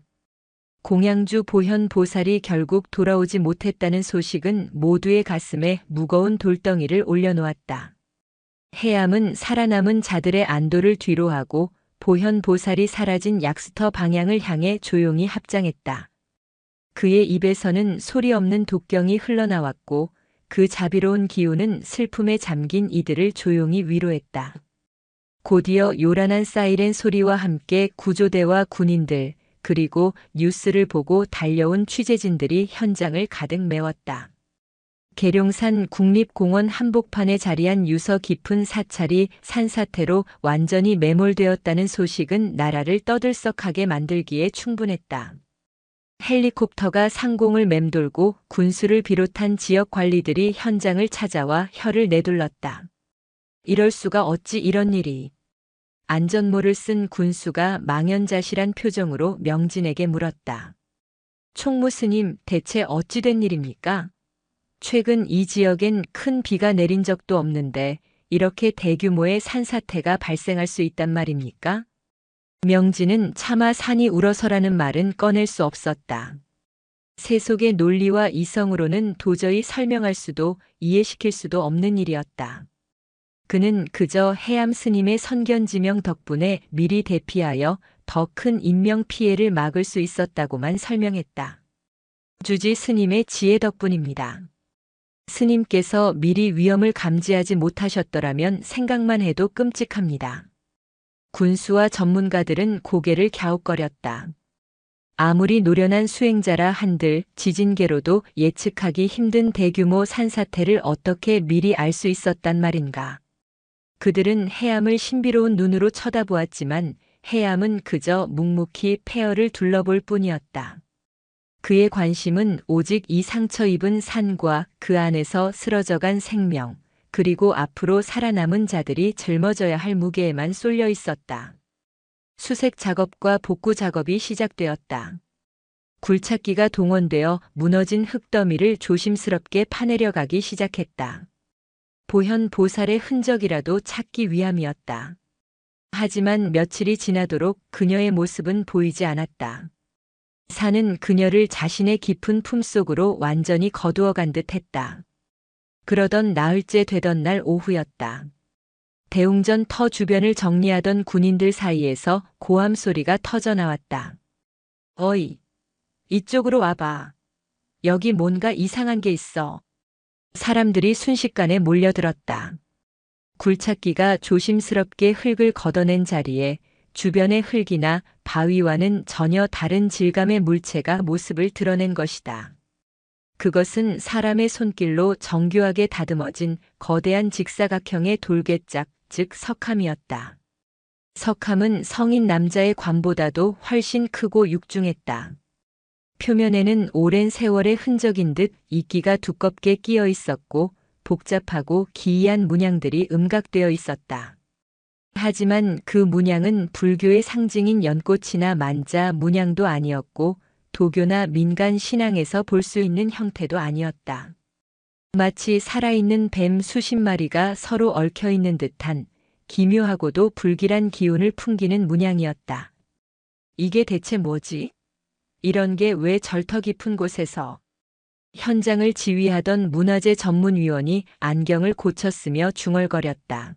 공양주 보현 보살이 결국 돌아오지 못했다는 소식은 모두의 가슴에 무거운 돌덩이를 올려놓았다. 해암은 살아남은 자들의 안도를 뒤로하고 보현보살이 사라진 약수터 방향을 향해 조용히 합장했다. 그의 입에서는 소리 없는 독경이 흘러나왔고 그 자비로운 기운은 슬픔에 잠긴 이들을 조용히 위로했다. 곧이어 요란한 사이렌 소리와 함께 구조대와 군인들, 그리고 뉴스를 보고 달려온 취재진들이 현장을 가득 메웠다. 계룡산 국립공원 한복판에 자리한 유서 깊은 사찰이 산사태로 완전히 매몰되었다는 소식은 나라를 떠들썩하게 만들기에 충분했다. 헬리콥터가 상공을 맴돌고 군수를 비롯한 지역 관리들이 현장을 찾아와 혀를 내둘렀다. 이럴 수가 어찌 이런 일이. 안전모를 쓴 군수가 망연자실한 표정으로 명진에게 물었다. 총무스님, 대체 어찌 된 일입니까? 최근 이 지역엔 큰 비가 내린 적도 없는데 이렇게 대규모의 산사태가 발생할 수 있단 말입니까? 명진은 차마 산이 울어서라는 말은 꺼낼 수 없었다. 세속의 논리와 이성으로는 도저히 설명할 수도 이해시킬 수도 없는 일이었다. 그는 그저 해암 스님의 선견지명 덕분에 미리 대피하여 더 큰 인명 피해를 막을 수 있었다고만 설명했다. 주지 스님의 지혜 덕분입니다. 스님께서 미리 위험을 감지하지 못하셨더라면 생각만 해도 끔찍합니다. 군수와 전문가들은 고개를 갸웃거렸다. 아무리 노련한 수행자라 한들 지진계로도 예측하기 힘든 대규모 산사태를 어떻게 미리 알 수 있었단 말인가. 그들은 해암을 신비로운 눈으로 쳐다보았지만 해암은 그저 묵묵히 폐허를 둘러볼 뿐이었다. 그의 관심은 오직 이 상처 입은 산과 그 안에서 쓰러져간 생명, 그리고 앞으로 살아남은 자들이 짊어져야 할 무게에만 쏠려 있었다. 수색 작업과 복구 작업이 시작되었다. 굴착기가 동원되어 무너진 흙더미를 조심스럽게 파내려 가기 시작했다. 보현보살의 흔적이라도 찾기 위함이었다. 하지만 며칠이 지나도록 그녀의 모습은 보이지 않았다. 산은 그녀를 자신의 깊은 품속으로 완전히 거두어간 듯 했다. 그러던 나흘째 되던 날 오후였다. 대웅전 터 주변을 정리하던 군인들 사이에서 고함 소리가 터져 나왔다. 어이, 이쪽으로 와봐. 여기 뭔가 이상한 게 있어. 사람들이 순식간에 몰려들었다. 굴착기가 조심스럽게 흙을 걷어낸 자리에 주변의 흙이나 바위와는 전혀 다른 질감의 물체가 모습을 드러낸 것이다. 그것은 사람의 손길로 정교하게 다듬어진 거대한 직사각형의 돌괴짝, 즉 석함이었다. 석함은 성인 남자의 관보다도 훨씬 크고 육중했다. 표면에는 오랜 세월의 흔적인 듯 이끼가 두껍게 끼어 있었고 복잡하고 기이한 문양들이 음각되어 있었다. 하지만 그 문양은 불교의 상징인 연꽃이나 만자 문양도 아니었고 도교나 민간 신앙에서 볼 수 있는 형태도 아니었다. 마치 살아있는 뱀 수십 마리가 서로 얽혀 있는 듯한 기묘하고도 불길한 기운을 풍기는 문양이었다. 이게 대체 뭐지? 이런 게 왜 절터 깊은 곳에서? 현장을 지휘하던 문화재 전문위원이 안경을 고쳤으며 중얼거렸다.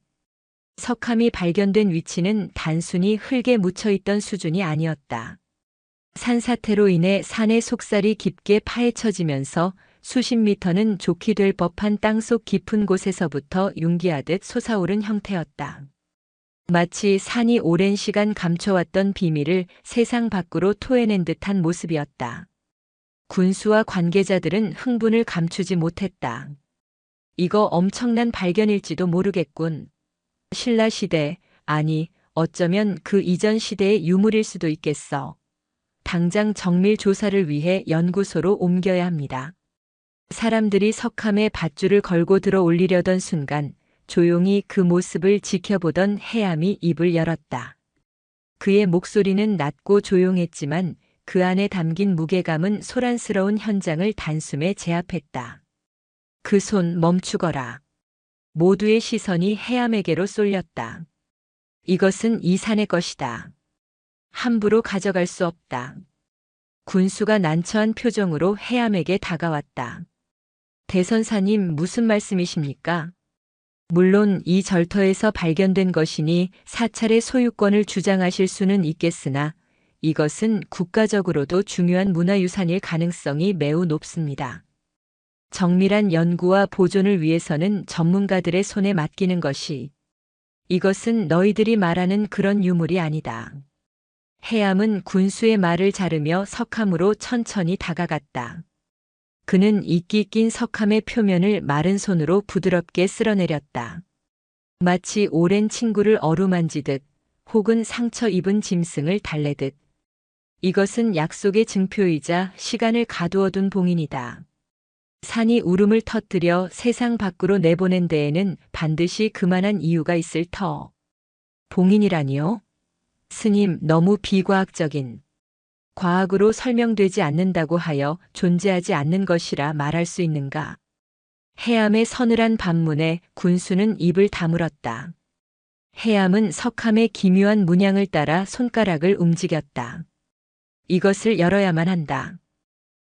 석함이 발견된 위치는 단순히 흙에 묻혀있던 수준이 아니었다. 산사태로 인해 산의 속살이 깊게 파헤쳐지면서 수십 미터는 좋게 될 법한 땅속 깊은 곳에서부터 융기하듯 솟아오른 형태였다. 마치 산이 오랜 시간 감춰왔던 비밀을 세상 밖으로 토해낸 듯한 모습이었다. 군수와 관계자들은 흥분을 감추지 못했다. 이거 엄청난 발견일지도 모르겠군. 신라 시대, 아니 어쩌면 그 이전 시대의 유물일 수도 있겠어. 당장 정밀 조사를 위해 연구소로 옮겨야 합니다. 사람들이 석함에 밧줄을 걸고 들어 올리려던 순간 조용히 그 모습을 지켜보던 해암이 입을 열었다. 그의 목소리는 낮고 조용했지만 그 안에 담긴 무게감은 소란스러운 현장을 단숨에 제압했다. 그 손 멈추거라. 모두의 시선이 해암에게로 쏠렸다. 이것은 이 산의 것이다. 함부로 가져갈 수 없다. 군수가 난처한 표정으로 해암에게 다가왔다. 대선사님 무슨 말씀이십니까? 물론 이 절터에서 발견된 것이니 사찰의 소유권을 주장하실 수는 있겠으나 이것은 국가적으로도 중요한 문화유산일 가능성이 매우 높습니다. 정밀한 연구와 보존을 위해서는 전문가들의 손에 맡기는 것이 이것은 너희들이 말하는 그런 유물이 아니다. 해암은 군수의 말을 자르며 석함으로 천천히 다가갔다. 그는 이끼 낀 석함의 표면을 마른 손으로 부드럽게 쓸어내렸다. 마치 오랜 친구를 어루만지듯 혹은 상처 입은 짐승을 달래듯. 이것은 약속의 증표이자 시간을 가두어둔 봉인이다. 산이 울음을 터뜨려 세상 밖으로 내보낸 데에는 반드시 그만한 이유가 있을 터. 봉인이라니요? 스님, 너무 비과학적인. 과학으로 설명되지 않는다고 하여 존재하지 않는 것이라 말할 수 있는가? 해암의 서늘한 반문에 군수는 입을 다물었다. 해암은 석함의 기묘한 문양을 따라 손가락을 움직였다. 이것을 열어야만 한다.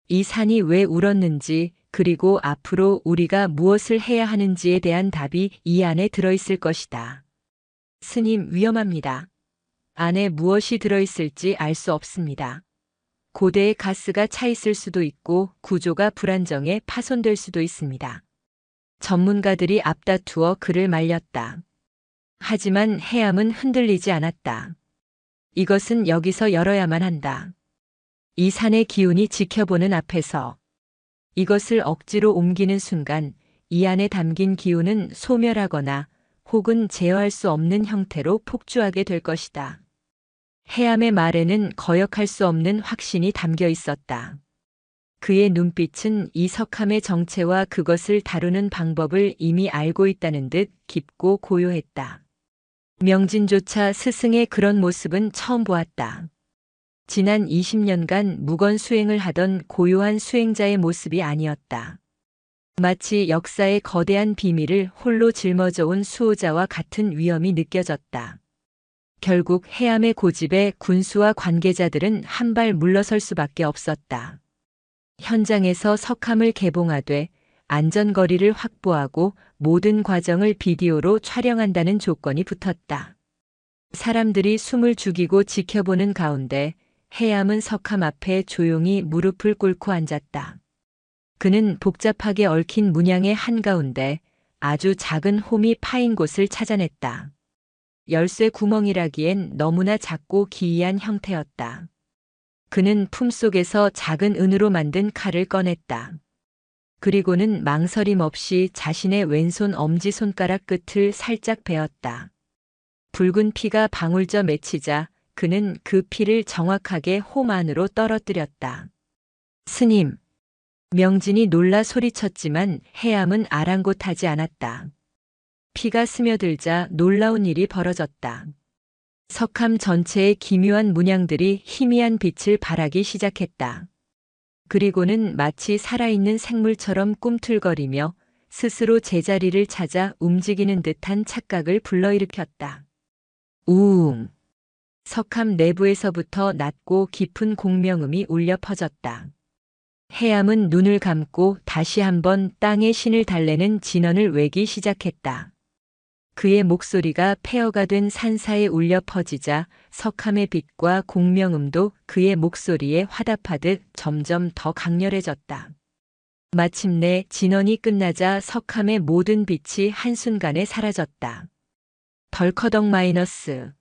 이 산이 왜 울었는지, 그리고 앞으로 우리가 무엇을 해야 하는지에 대한 답이 이 안에 들어있을 것이다. 스님, 위험합니다. 안에 무엇이 들어있을지 알 수 없습니다. 고대의 가스가 차 있을 수도 있고 구조가 불안정해 파손될 수도 있습니다. 전문가들이 앞다투어 그를 말렸다. 하지만 해암은 흔들리지 않았다. 이것은 여기서 열어야만 한다. 이 산의 기운이 지켜보는 앞에서 이것을 억지로 옮기는 순간 이 안에 담긴 기운은 소멸하거나 혹은 제어할 수 없는 형태로 폭주하게 될 것이다. 해암의 말에는 거역할 수 없는 확신이 담겨 있었다. 그의 눈빛은 이 석함의 정체와 그것을 다루는 방법을 이미 알고 있다는 듯 깊고 고요했다. 명진조차 스승의 그런 모습은 처음 보았다. 지난 20년간 무건 수행을 하던 고요한 수행자의 모습이 아니었다. 마치 역사의 거대한 비밀을 홀로 짊어져 온 수호자와 같은 위엄이 느껴졌다. 결국 해암의 고집에 군수와 관계자들은 한 발 물러설 수밖에 없었다. 현장에서 석함을 개봉하되 안전거리를 확보하고 모든 과정을 비디오로 촬영한다는 조건이 붙었다. 사람들이 숨을 죽이고 지켜보는 가운데 해암은 석함 앞에 조용히 무릎을 꿇고 앉았다. 그는 복잡하게 얽힌 문양의 한가운데 아주 작은 홈이 파인 곳을 찾아냈다. 열쇠 구멍이라기엔 너무나 작고 기이한 형태였다. 그는 품속에서 작은 은으로 만든 칼을 꺼냈다. 그리고는 망설임 없이 자신의 왼손 엄지손가락 끝을 살짝 베었다. 붉은 피가 방울져 맺히자 그는 그 피를 정확하게 홈 안으로 떨어뜨렸다. 스님. 명진이 놀라 소리쳤지만 해암은 아랑곳하지 않았다. 피가 스며들자 놀라운 일이 벌어졌다. 석함 전체의 기묘한 문양들이 희미한 빛을 발하기 시작했다. 그리고는 마치 살아있는 생물처럼 꿈틀거리며 스스로 제자리를 찾아 움직이는 듯한 착각을 불러일으켰다. 우웅. 석함 내부에서부터 낮고 깊은 공명음이 울려 퍼졌다. 해암은 눈을 감고 다시 한번 땅의 신을 달래는 진언을 외기 시작했다. 그의 목소리가 폐허가 된 산사에 울려 퍼지자 석함의 빛과 공명음도 그의 목소리에 화답하듯 점점 더 강렬해졌다. 마침내 진언이 끝나자 석함의 모든 빛이 한순간에 사라졌다. 덜커덕 마이너스.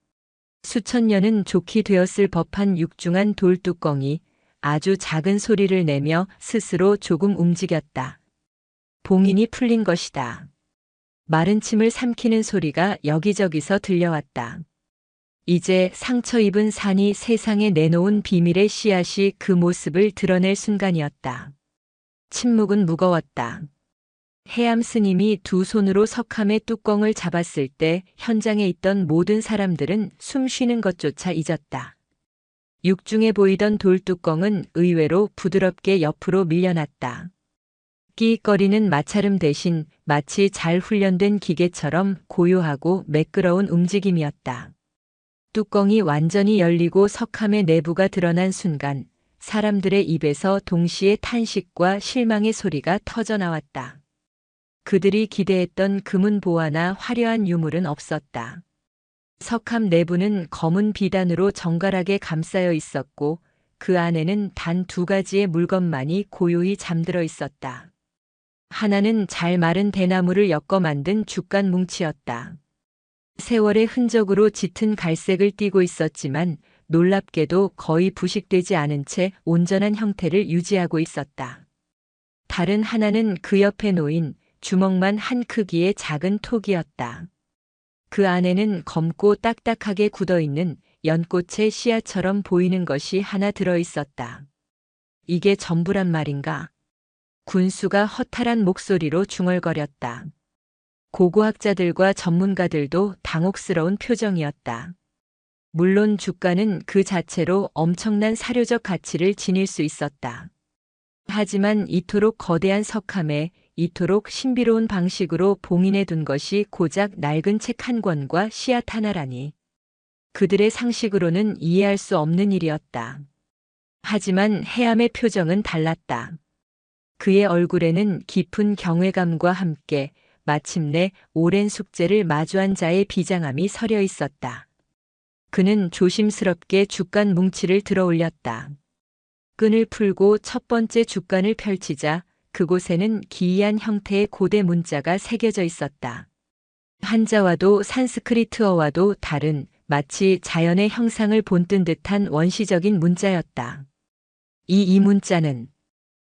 수천 년은 좋게 되었을 법한 육중한 돌뚜껑이 아주 작은 소리를 내며 스스로 조금 움직였다. 봉인이 풀린 것이다. 마른 침을 삼키는 소리가 여기저기서 들려왔다. 이제 상처 입은 산이 세상에 내놓은 비밀의 씨앗이 그 모습을 드러낼 순간이었다. 침묵은 무거웠다. 해암 스님이 두 손으로 석함의 뚜껑을 잡았을 때 현장에 있던 모든 사람들은 숨 쉬는 것조차 잊었다. 육중해 보이던 돌뚜껑은 의외로 부드럽게 옆으로 밀려났다. 끼익거리는 마찰음 대신 마치 잘 훈련된 기계처럼 고요하고 매끄러운 움직임이었다. 뚜껑이 완전히 열리고 석함의 내부가 드러난 순간 사람들의 입에서 동시에 탄식과 실망의 소리가 터져나왔다. 그들이 기대했던 금은 보화나 화려한 유물은 없었다. 석함 내부는 검은 비단으로 정갈하게 감싸여 있었고 그 안에는 단 2가지의 물건만이 고요히 잠들어 있었다. 하나는 잘 마른 대나무를 엮어 만든 죽간 뭉치였다. 세월의 흔적으로 짙은 갈색을 띠고 있었지만 놀랍게도 거의 부식되지 않은 채 온전한 형태를 유지하고 있었다. 다른 하나는 그 옆에 놓인 주먹만 한 크기의 작은 톡이었다. 그 안에는 검고 딱딱하게 굳어있는 연꽃의 씨앗처럼 보이는 것이 하나 들어 있었다. 이게 전부란 말인가? 군수가 허탈한 목소리로 중얼거렸다. 고고학자들과 전문가들도 당혹스러운 표정이었다. 물론 주가는 그 자체로 엄청난 사료적 가치를 지닐 수 있었다. 하지만 이토록 거대한 석함에 이토록 신비로운 방식으로 봉인해 둔 것이 고작 낡은 책 한 권과 씨앗 하나라니. 그들의 상식으로는 이해할 수 없는 일이었다. 하지만 해암의 표정은 달랐다. 그의 얼굴에는 깊은 경외감과 함께 마침내 오랜 숙제를 마주한 자의 비장함이 서려 있었다. 그는 조심스럽게 죽간 뭉치를 들어 올렸다. 끈을 풀고 첫 번째 죽간을 펼치자 그곳에는 기이한 형태의 고대 문자가 새겨져 있었다. 한자와도 산스크리트어와도 다른 마치 자연의 형상을 본뜬 듯한 원시적인 문자였다. 이 문자는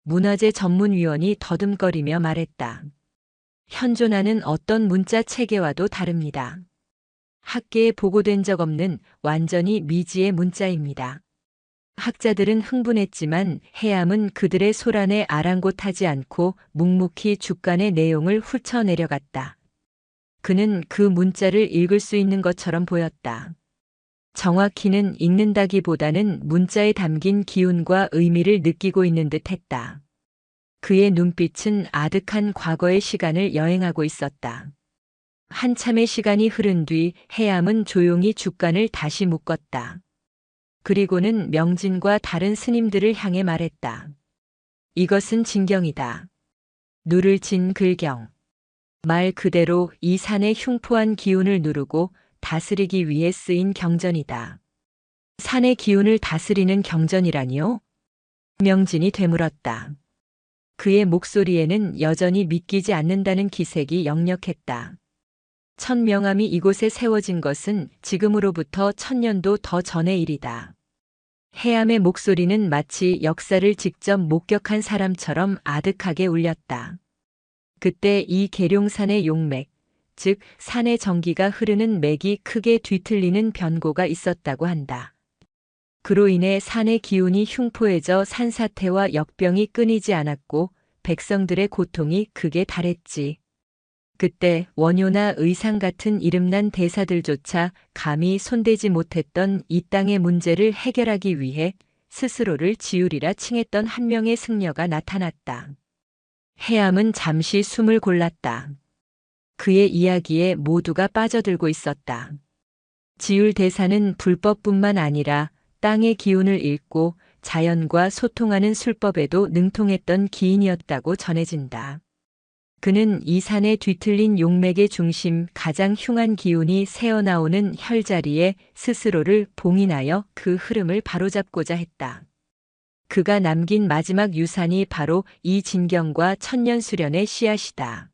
문화재 전문위원이 더듬거리며 말했다. 현존하는 어떤 문자 체계와도 다릅니다. 학계에 보고된 적 없는 완전히 미지의 문자입니다. 학자들은 흥분했지만 해암은 그들의 소란에 아랑곳하지 않고 묵묵히 죽간의 내용을 훑어내려갔다. 그는 그 문자를 읽을 수 있는 것처럼 보였다. 정확히는 읽는다기보다는 문자에 담긴 기운과 의미를 느끼고 있는 듯 했다. 그의 눈빛은 아득한 과거의 시간을 여행하고 있었다. 한참의 시간이 흐른 뒤 해암은 조용히 죽간을 다시 묶었다. 그리고는 명진과 다른 스님들을 향해 말했다. 이것은 진경이다. 누를 진 글경. 말 그대로 이 산의 흉포한 기운을 누르고 다스리기 위해 쓰인 경전이다. 산의 기운을 다스리는 경전이라니요? 명진이 되물었다. 그의 목소리에는 여전히 믿기지 않는다는 기색이 역력했다. 천명암이 이곳에 세워진 것은 지금으로부터 1000년도 더 전의 일이다. 해암의 목소리는 마치 역사를 직접 목격한 사람처럼 아득하게 울렸다. 그때 이 계룡산의 용맥, 즉 산의 전기가 흐르는 맥이 크게 뒤틀리는 변고가 있었다고 한다. 그로 인해 산의 기운이 흉포해져 산사태와 역병이 끊이지 않았고 백성들의 고통이 극에 달했지. 그때 원효나 의상 같은 이름난 대사들조차 감히 손대지 못했던 이 땅의 문제를 해결하기 위해 스스로를 지우리라 칭했던 한 명의 승려가 나타났다. 해암은 잠시 숨을 골랐다. 그의 이야기에 모두가 빠져들고 있었다. 지울 대사는 불법뿐만 아니라 땅의 기운을 읽고 자연과 소통하는 술법에도 능통했던 기인이었다고 전해진다. 그는 이 산에 뒤틀린 용맥의 중심 가장 흉한 기운이 새어나오는 혈자리에 스스로를 봉인하여 그 흐름을 바로잡고자 했다. 그가 남긴 마지막 유산이 바로 이 진경과 천년수련의 씨앗이다.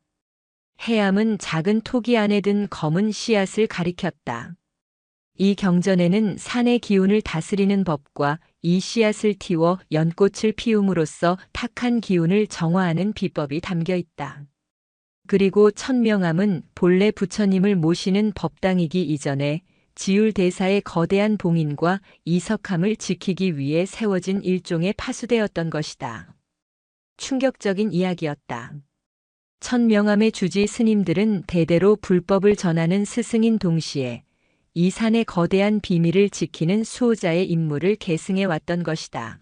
해암은 작은 토기 안에 든 검은 씨앗을 가리켰다. 이 경전에는 산의 기운을 다스리는 법과 이 씨앗을 틔워 연꽃을 피움으로써 탁한 기운을 정화하는 비법이 담겨 있다. 그리고 천명암은 본래 부처님을 모시는 법당이기 이전에 지울 대사의 거대한 봉인과 이석함을 지키기 위해 세워진 일종의 파수대였던 것이다. 충격적인 이야기였다. 천명암의 주지 스님들은 대대로 불법을 전하는 스승인 동시에 이 산의 거대한 비밀을 지키는 수호자의 임무를 계승해 왔던 것이다.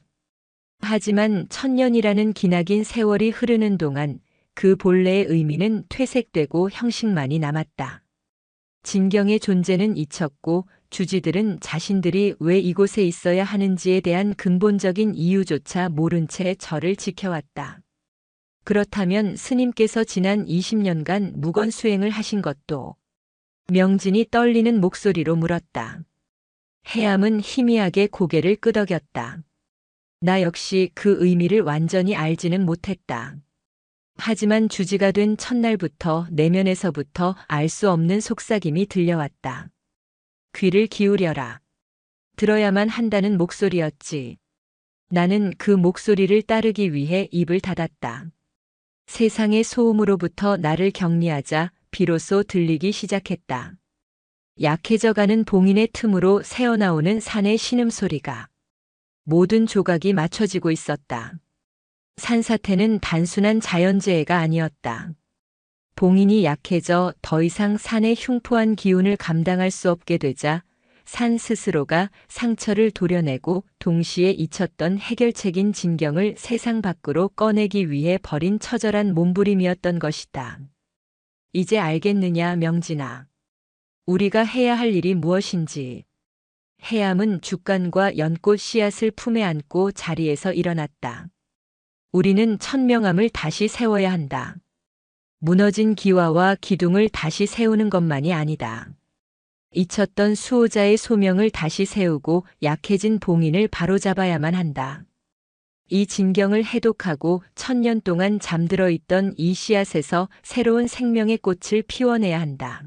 하지만 1000년이라는 기나긴 세월이 흐르는 동안 그 본래의 의미는 퇴색되고 형식만이 남았다. 진경의 존재는 잊혔고 주지들은 자신들이 왜 이곳에 있어야 하는지에 대한 근본적인 이유조차 모른 채 절을 지켜왔다. 그렇다면 스님께서 지난 20년간 묵언 수행을 하신 것도? 명진이 떨리는 목소리로 물었다. 해암은 희미하게 고개를 끄덕였다. 나 역시 그 의미를 완전히 알지는 못했다. 하지만 주지가 된 첫날부터 내면에서부터 알 수 없는 속삭임이 들려왔다. 귀를 기울여라. 들어야만 한다는 목소리였지. 나는 그 목소리를 따르기 위해 입을 닫았다. 세상의 소음으로부터 나를 격리하자 비로소 들리기 시작했다. 약해져가는 봉인의 틈으로 새어나오는 산의 신음소리가. 모든 조각이 맞춰지고 있었다. 산사태는 단순한 자연재해가 아니었다. 봉인이 약해져 더 이상 산의 흉포한 기운을 감당할 수 없게 되자 산 스스로가 상처를 도려내고 동시에 잊혔던 해결책인 진경을 세상 밖으로 꺼내기 위해 벌인 처절한 몸부림이었던 것이다. 이제 알겠느냐, 명진아. 우리가 해야 할 일이 무엇인지. 해암은 죽간과 연꽃 씨앗을 품에 안고 자리에서 일어났다. 우리는 천명암을 다시 세워야 한다. 무너진 기와와 기둥을 다시 세우는 것만이 아니다. 잊혔던 수호자의 소명을 다시 세우고 약해진 봉인을 바로잡아야만 한다. 이 진경을 해독하고 1000년 동안 잠들어 있던 이 씨앗에서 새로운 생명의 꽃을 피워내야 한다.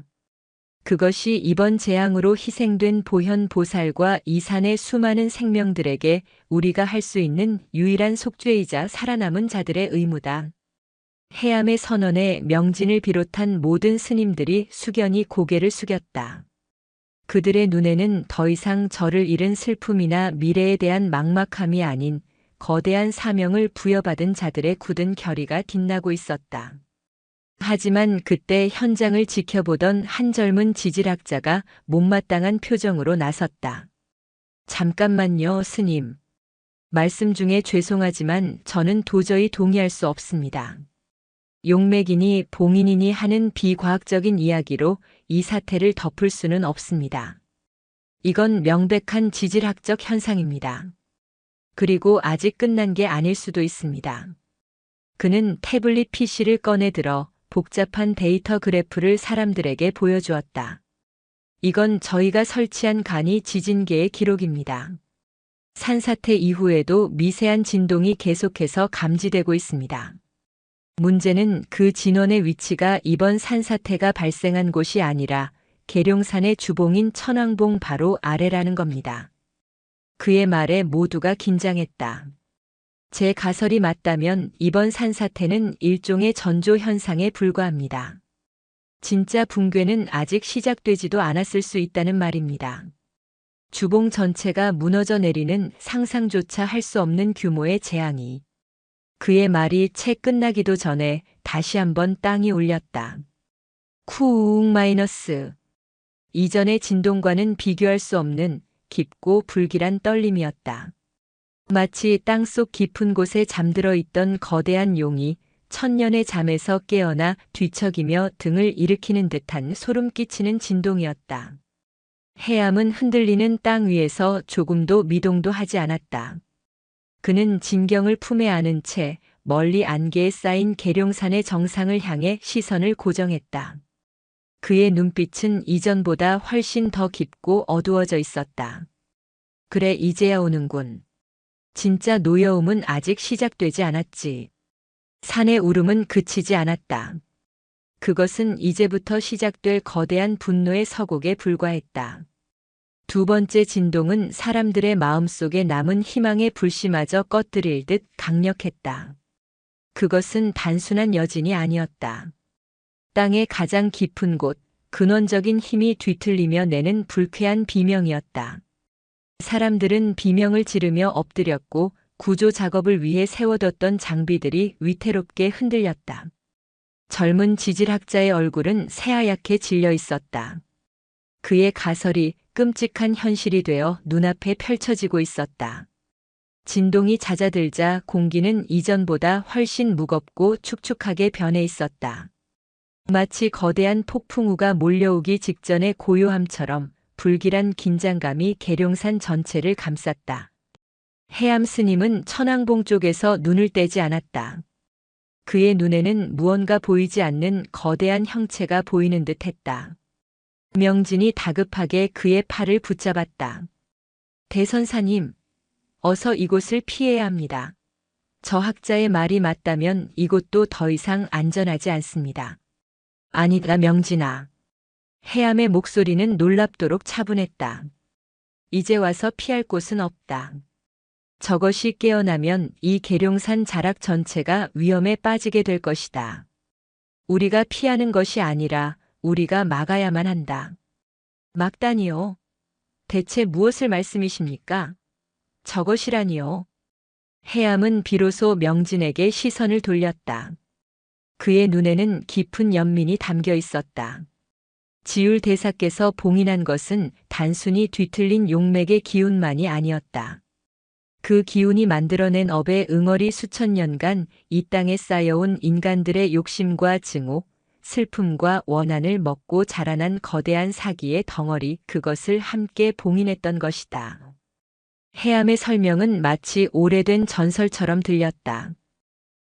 그것이 이번 재앙으로 희생된 보현 보살과 이 산의 수많은 생명들에게 우리가 할 수 있는 유일한 속죄이자 살아남은 자들의 의무다. 해암의 선언에 명진을 비롯한 모든 스님들이 숙연히 고개를 숙였다. 그들의 눈에는 더 이상 저를 잃은 슬픔이나 미래에 대한 막막함이 아닌 거대한 사명을 부여받은 자들의 굳은 결의가 빛나고 있었다. 하지만 그때 현장을 지켜보던 한 젊은 지질학자가 못마땅한 표정으로 나섰다. 잠깐만요, 스님. 말씀 중에 죄송하지만 저는 도저히 동의할 수 없습니다. 용맥이니 봉인이니 하는 비과학적인 이야기로 이 사태를 덮을 수는 없습니다. 이건 명백한 지질학적 현상입니다. 그리고 아직 끝난 게 아닐 수도 있습니다. 그는 태블릿 PC를 꺼내 들어 복잡한 데이터 그래프를 사람들에게 보여주었다. 이건 저희가 설치한 간이 지진계의 기록입니다. 산사태 이후에도 미세한 진동이 계속해서 감지되고 있습니다. 문제는 그 진원의 위치가 이번 산사태가 발생한 곳이 아니라 계룡산의 주봉인 천왕봉 바로 아래라는 겁니다. 그의 말에 모두가 긴장했다. 제 가설이 맞다면 이번 산사태는 일종의 전조 현상에 불과합니다. 진짜 붕괴는 아직 시작되지도 않았을 수 있다는 말입니다. 주봉 전체가 무너져 내리는 상상조차 할 수 없는 규모의 재앙이. 그의 말이 채 끝나기도 전에 다시 한번 땅이 울렸다. 쿵 마이너스. 이전의 진동과는 비교할 수 없는 깊고 불길한 떨림이었다. 마치 땅속 깊은 곳에 잠들어 있던 거대한 용이 1000년의 잠에서 깨어나 뒤척이며 등을 일으키는 듯한 소름 끼치는 진동이었다. 해암은 흔들리는 땅 위에서 조금도 미동도 하지 않았다. 그는 진경을 품에 안은 채 멀리 안개에 쌓인 계룡산의 정상을 향해 시선을 고정했다. 그의 눈빛은 이전보다 훨씬 더 깊고 어두워져 있었다. 그래, 이제야 오는군. 진짜 노여움은 아직 시작되지 않았지. 산의 울음은 그치지 않았다. 그것은 이제부터 시작될 거대한 분노의 서곡에 불과했다. 두 번째 진동은 사람들의 마음속에 남은 희망의 불씨마저 꺼뜨릴 듯 강력했다. 그것은 단순한 여진이 아니었다. 땅의 가장 깊은 곳, 근원적인 힘이 뒤틀리며 내는 불쾌한 비명이었다. 사람들은 비명을 지르며 엎드렸고 구조 작업을 위해 세워뒀던 장비들이 위태롭게 흔들렸다. 젊은 지질학자의 얼굴은 새하얗게 질려 있었다. 그의 가설이 끔찍한 현실이 되어 눈앞에 펼쳐지고 있었다. 진동이 잦아들자 공기는 이전보다 훨씬 무겁고 축축하게 변해 있었다. 마치 거대한 폭풍우가 몰려오기 직전의 고요함처럼 불길한 긴장감이 계룡산 전체를 감쌌다. 해암 스님은 천왕봉 쪽에서 눈을 떼지 않았다. 그의 눈에는 무언가 보이지 않는 거대한 형체가 보이는 듯 했다. 명진이 다급하게 그의 팔을 붙잡았다. 대선사님, 어서 이곳을 피해야 합니다. 저 학자의 말이 맞다면 이곳도 더 이상 안전하지 않습니다. 아니다, 명진아. 해암의 목소리는 놀랍도록 차분했다. 이제 와서 피할 곳은 없다. 저것이 깨어나면 이 계룡산 자락 전체가 위험에 빠지게 될 것이다. 우리가 피하는 것이 아니라 우리가 막아야만 한다. 막다니요? 대체 무엇을 말씀이십니까? 저것이라니요? 해암은 비로소 명진에게 시선을 돌렸다. 그의 눈에는 깊은 연민이 담겨 있었다. 지울 대사께서 봉인한 것은 단순히 뒤틀린 용맥의 기운만이 아니었다. 그 기운이 만들어낸 업의 응어리 수천 년간 이 땅에 쌓여온 인간들의 욕심과 증오, 슬픔과 원한을 먹고 자라난 거대한 사기의 덩어리, 그것을 함께 봉인했던 것이다. 해암의 설명은 마치 오래된 전설처럼 들렸다.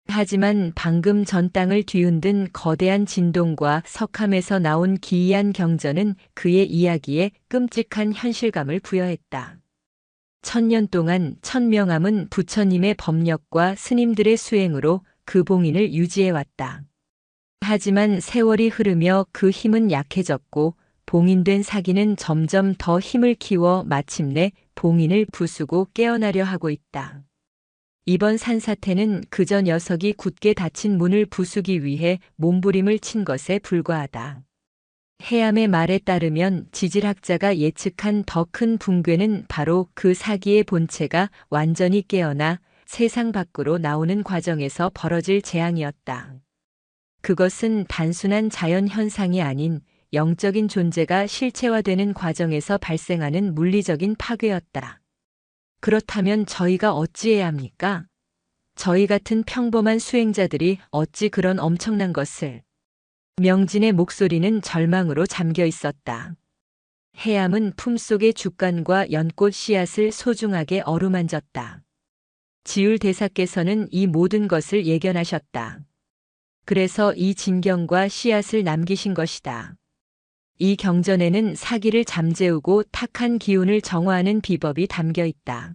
하지만 방금 전 땅을 뒤흔든 거대한 진동과 석함에서 나온 기이한 경전은 그의 이야기에 끔찍한 현실감을 부여했다. 1000년 동안 천명암은 부처님의 법력과 스님들의 수행으로 그 봉인을 유지해왔다. 하지만 세월이 흐르며 그 힘은 약해졌고 봉인된 사기는 점점 더 힘을 키워 마침내 봉인을 부수고 깨어나려 하고 있다. 이번 산사태는 그저 녀석이 굳게 닫힌 문을 부수기 위해 몸부림을 친 것에 불과하다. 해암의 말에 따르면 지질학자가 예측한 더 큰 붕괴는 바로 그 사기의 본체가 완전히 깨어나 세상 밖으로 나오는 과정에서 벌어질 재앙이었다. 그것은 단순한 자연 현상이 아닌 영적인 존재가 실체화되는 과정에서 발생하는 물리적인 파괴였다. 그렇다면 저희가 어찌해야 합니까? 저희 같은 평범한 수행자들이 어찌 그런 엄청난 것을. 명진의 목소리는 절망으로 잠겨 있었다. 해암은 품속의 죽간과 연꽃 씨앗을 소중하게 어루만졌다. 지울 대사께서는 이 모든 것을 예견하셨다. 그래서 이 진경과 씨앗을 남기신 것이다. 이 경전에는 사기를 잠재우고 탁한 기운을 정화하는 비법이 담겨 있다.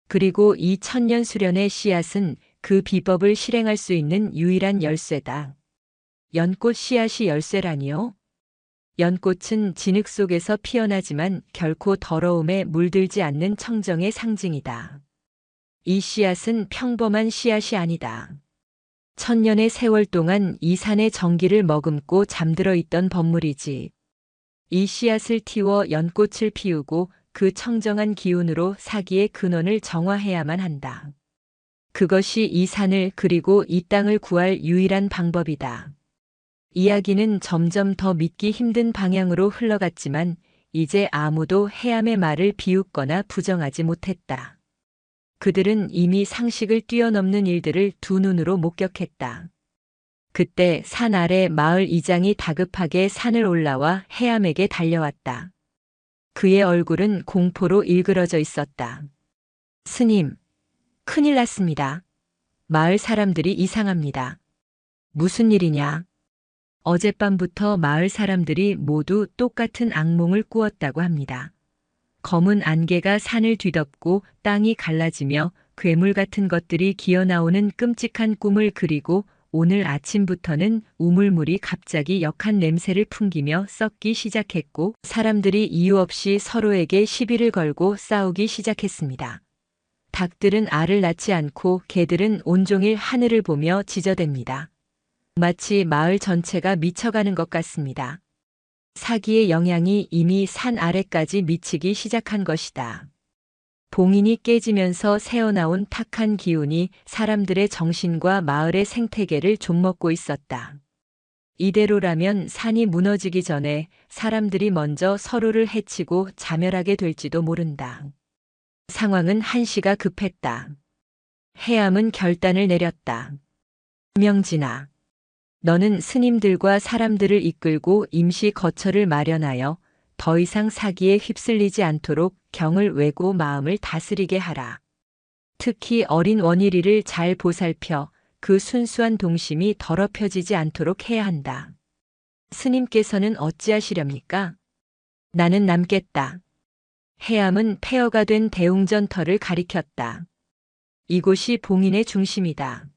그리고 이 천년 수련의 씨앗은 그 비법을 실행할 수 있는 유일한 열쇠다. 연꽃 씨앗이 열쇠라니요? 연꽃은 진흙 속에서 피어나지만 결코 더러움에 물들지 않는 청정의 상징이다. 이 씨앗은 평범한 씨앗이 아니다. 천년의 세월 동안 이 산의 정기를 머금고 잠들어 있던 법물이지. 이 씨앗을 틔워 연꽃을 피우고 그 청정한 기운으로 사기의 근원을 정화해야만 한다. 그것이 이 산을 그리고 이 땅을 구할 유일한 방법이다. 이야기는 점점 더 믿기 힘든 방향으로 흘러갔지만 이제 아무도 해암의 말을 비웃거나 부정하지 못했다. 그들은 이미 상식을 뛰어넘는 일들을 두 눈으로 목격했다. 그때 산 아래 마을 이장이 다급하게 산을 올라와 해암에게 달려왔다. 그의 얼굴은 공포로 일그러져 있었다. 스님, 큰일 났습니다. 마을 사람들이 이상합니다. 무슨 일이냐? 어젯밤부터 마을 사람들이 모두 똑같은 악몽을 꾸었다고 합니다. 검은 안개가 산을 뒤덮고 땅이 갈라지며 괴물 같은 것들이 기어나오는 끔찍한 꿈을 그리고 오늘 아침부터는 우물물이 갑자기 역한 냄새를 풍기며 썩기 시작했고 사람들이 이유 없이 서로에게 시비를 걸고 싸우기 시작했습니다. 닭들은 알을 낳지 않고 개들은 온종일 하늘을 보며 지저댑니다. 마치 마을 전체가 미쳐가는 것 같습니다. 사기의 영향이 이미 산 아래까지 미치기 시작한 것이다. 봉인이 깨지면서 새어나온 탁한 기운이 사람들의 정신과 마을의 생태계를 좀먹고 있었다. 이대로라면 산이 무너지기 전에 사람들이 먼저 서로를 해치고 자멸하게 될지도 모른다. 상황은 한시가 급했다. 해암은 결단을 내렸다. 명진아. 너는 스님들과 사람들을 이끌고 임시 거처를 마련하여 더 이상 사기에 휩쓸리지 않도록 경을 외고 마음을 다스리게 하라. 특히 어린 원일이를 잘 보살펴 그 순수한 동심이 더럽혀지지 않도록 해야 한다. 스님께서는 어찌하시렵니까? 나는 남겠다. 해암은 폐허가 된 대웅전터를 가리켰다. 이곳이 봉인의 중심이다.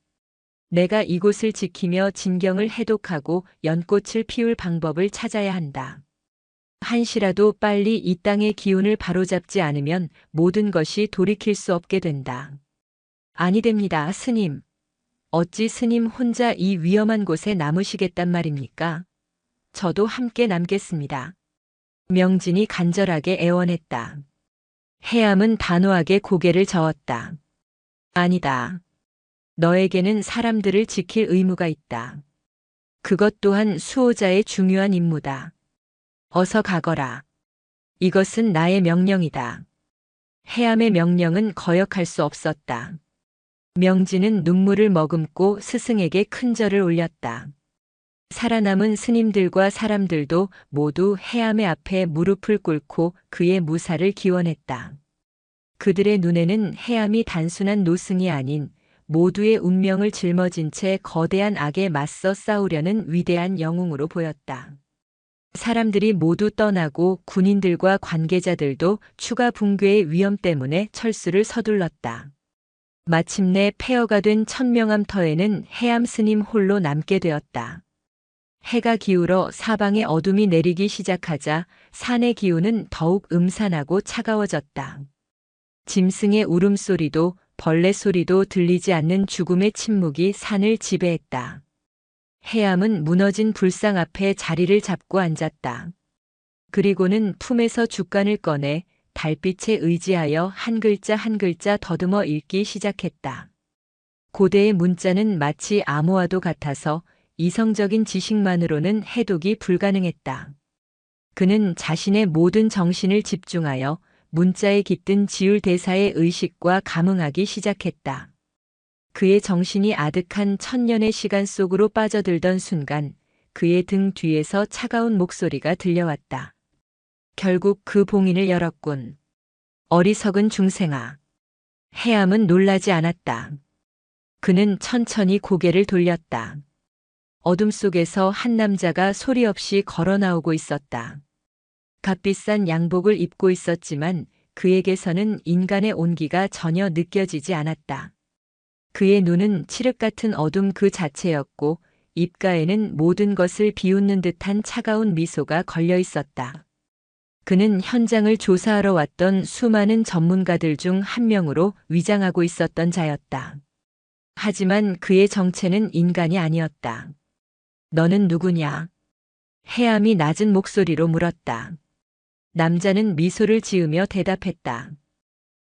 내가 이곳을 지키며 진경을 해독하고 연꽃을 피울 방법을 찾아야 한다. 한시라도 빨리 이 땅의 기운을 바로잡지 않으면 모든 것이 돌이킬 수 없게 된다. 아니 됩니다, 스님. 어찌 스님 혼자 이 위험한 곳에 남으시겠단 말입니까? 저도 함께 남겠습니다. 명진이 간절하게 애원했다. 해암은 단호하게 고개를 저었다. 아니다. 너에게는 사람들을 지킬 의무가 있다. 그것 또한 수호자의 중요한 임무다. 어서 가거라. 이것은 나의 명령이다. 해암의 명령은 거역할 수 없었다. 명진은 눈물을 머금고 스승에게 큰 절을 올렸다. 살아남은 스님들과 사람들도 모두 해암의 앞에 무릎을 꿇고 그의 무사를 기원했다. 그들의 눈에는 해암이 단순한 노승이 아닌 모두의 운명을 짊어진 채 거대한 악에 맞서 싸우려는 위대한 영웅으로 보였다. 사람들이 모두 떠나고 군인들과 관계자들도 추가 붕괴의 위험 때문에 철수를 서둘렀다. 마침내 폐허가 된 천명암터에는 해암 스님 홀로 남게 되었다. 해가 기울어 사방에 어둠이 내리기 시작하자 산의 기운은 더욱 음산하고 차가워졌다. 짐승의 울음소리도 벌레 소리도 들리지 않는 죽음의 침묵이 산을 지배했다. 해암은 무너진 불상 앞에 자리를 잡고 앉았다. 그리고는 품에서 죽간을 꺼내 달빛에 의지하여 한 글자 한 글자 더듬어 읽기 시작했다. 고대의 문자는 마치 암호와도 같아서 이성적인 지식만으로는 해독이 불가능했다. 그는 자신의 모든 정신을 집중하여 문자에 깃든 지울 대사의 의식과 감응하기 시작했다. 그의 정신이 아득한 천년의 시간 속으로 빠져들던 순간 그의 등 뒤에서 차가운 목소리가 들려왔다. 결국 그 봉인을 열었군. 어리석은 중생아. 해암은 놀라지 않았다. 그는 천천히 고개를 돌렸다. 어둠 속에서 한 남자가 소리 없이 걸어 나오고 있었다. 값비싼 양복을 입고 있었지만 그에게서는 인간의 온기가 전혀 느껴지지 않았다. 그의 눈은 칠흑 같은 어둠 그 자체였고 입가에는 모든 것을 비웃는 듯한 차가운 미소가 걸려 있었다. 그는 현장을 조사하러 왔던 수많은 전문가들 중 한 명으로 위장하고 있었던 자였다. 하지만 그의 정체는 인간이 아니었다. 너는 누구냐? 해암이 낮은 목소리로 물었다. 남자는 미소를 지으며 대답했다.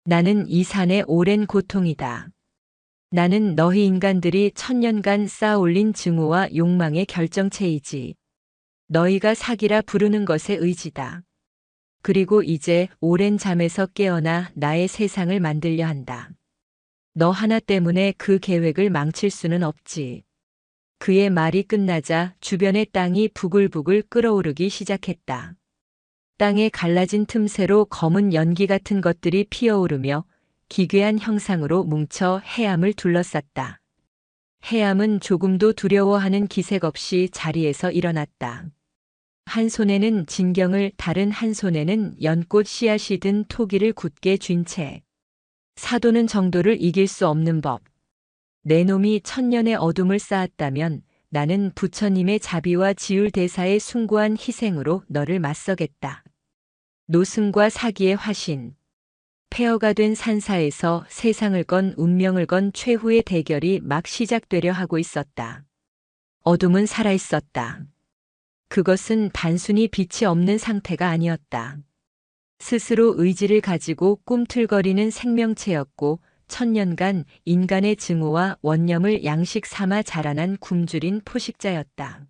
나는 이 산의 오랜 고통이다. 나는 너희 인간들이 천년간 쌓아올린 증오와 욕망의 결정체이지. 너희가 사기라 부르는 것의 의지다. 그리고 이제 오랜 잠에서 깨어나 나의 세상을 만들려 한다. 너 하나 때문에 그 계획을 망칠 수는 없지. 그의 말이 끝나자 주변의 땅이 부글부글 끓어오르기 시작했다. 땅에 갈라진 틈새로 검은 연기 같은 것들이 피어오르며 기괴한 형상으로 뭉쳐 해암을 둘러쌌다. 해암은 조금도 두려워하는 기색 없이 자리에서 일어났다. 한 손에는 진경을 다른 한 손에는 연꽃 씨앗이 든 토기를 굳게 쥔 채. 사도는 정도를 이길 수 없는 법. 내 놈이 천년의 어둠을 쌓았다면 나는 부처님의 자비와 지울 대사의 숭고한 희생으로 너를 맞서겠다. 노승과 사기의 화신. 폐허가 된 산사에서 세상을 건 운명을 건 최후의 대결이 막 시작되려 하고 있었다. 어둠은 살아있었다. 그것은 단순히 빛이 없는 상태가 아니었다. 스스로 의지를 가지고 꿈틀거리는 생명체였고 천년간 인간의 증오와 원념을 양식 삼아 자라난 굶주린 포식자였다.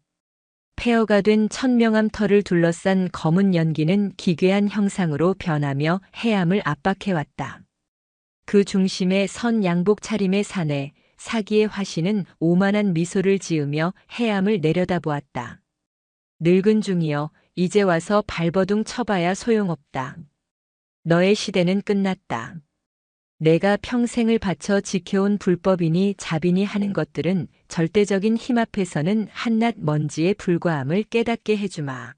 폐허가 된 천명암터를 둘러싼 검은 연기는 기괴한 형상으로 변하며 해암을 압박해왔다. 그 중심에 선 양복 차림의 사내, 사기의 화신은 오만한 미소를 지으며 해암을 내려다보았다. 늙은 중이여, 이제 와서 발버둥 쳐봐야 소용없다. 너의 시대는 끝났다. 내가 평생을 바쳐 지켜온 불법이니 자비니 하는 것들은 절대적인 힘 앞에서는 한낱 먼지에 불과함을 깨닫게 해주마.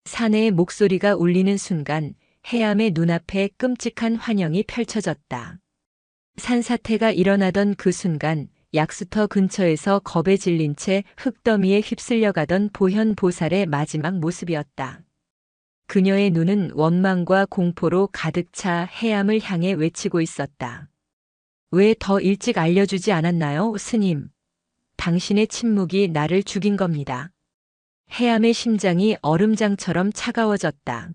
사내의 목소리가 울리는 순간 해암의 눈앞에 끔찍한 환영이 펼쳐졌다. 산사태가 일어나던 그 순간 약수터 근처에서 겁에 질린 채 흙더미에 휩쓸려 가던 보현보살의 마지막 모습이었다. 그녀의 눈은 원망과 공포로 가득 차 해암을 향해 외치고 있었다. 왜 더 일찍 알려주지 않았나요, 스님? 당신의 침묵이 나를 죽인 겁니다. 해암의 심장이 얼음장처럼 차가워졌다.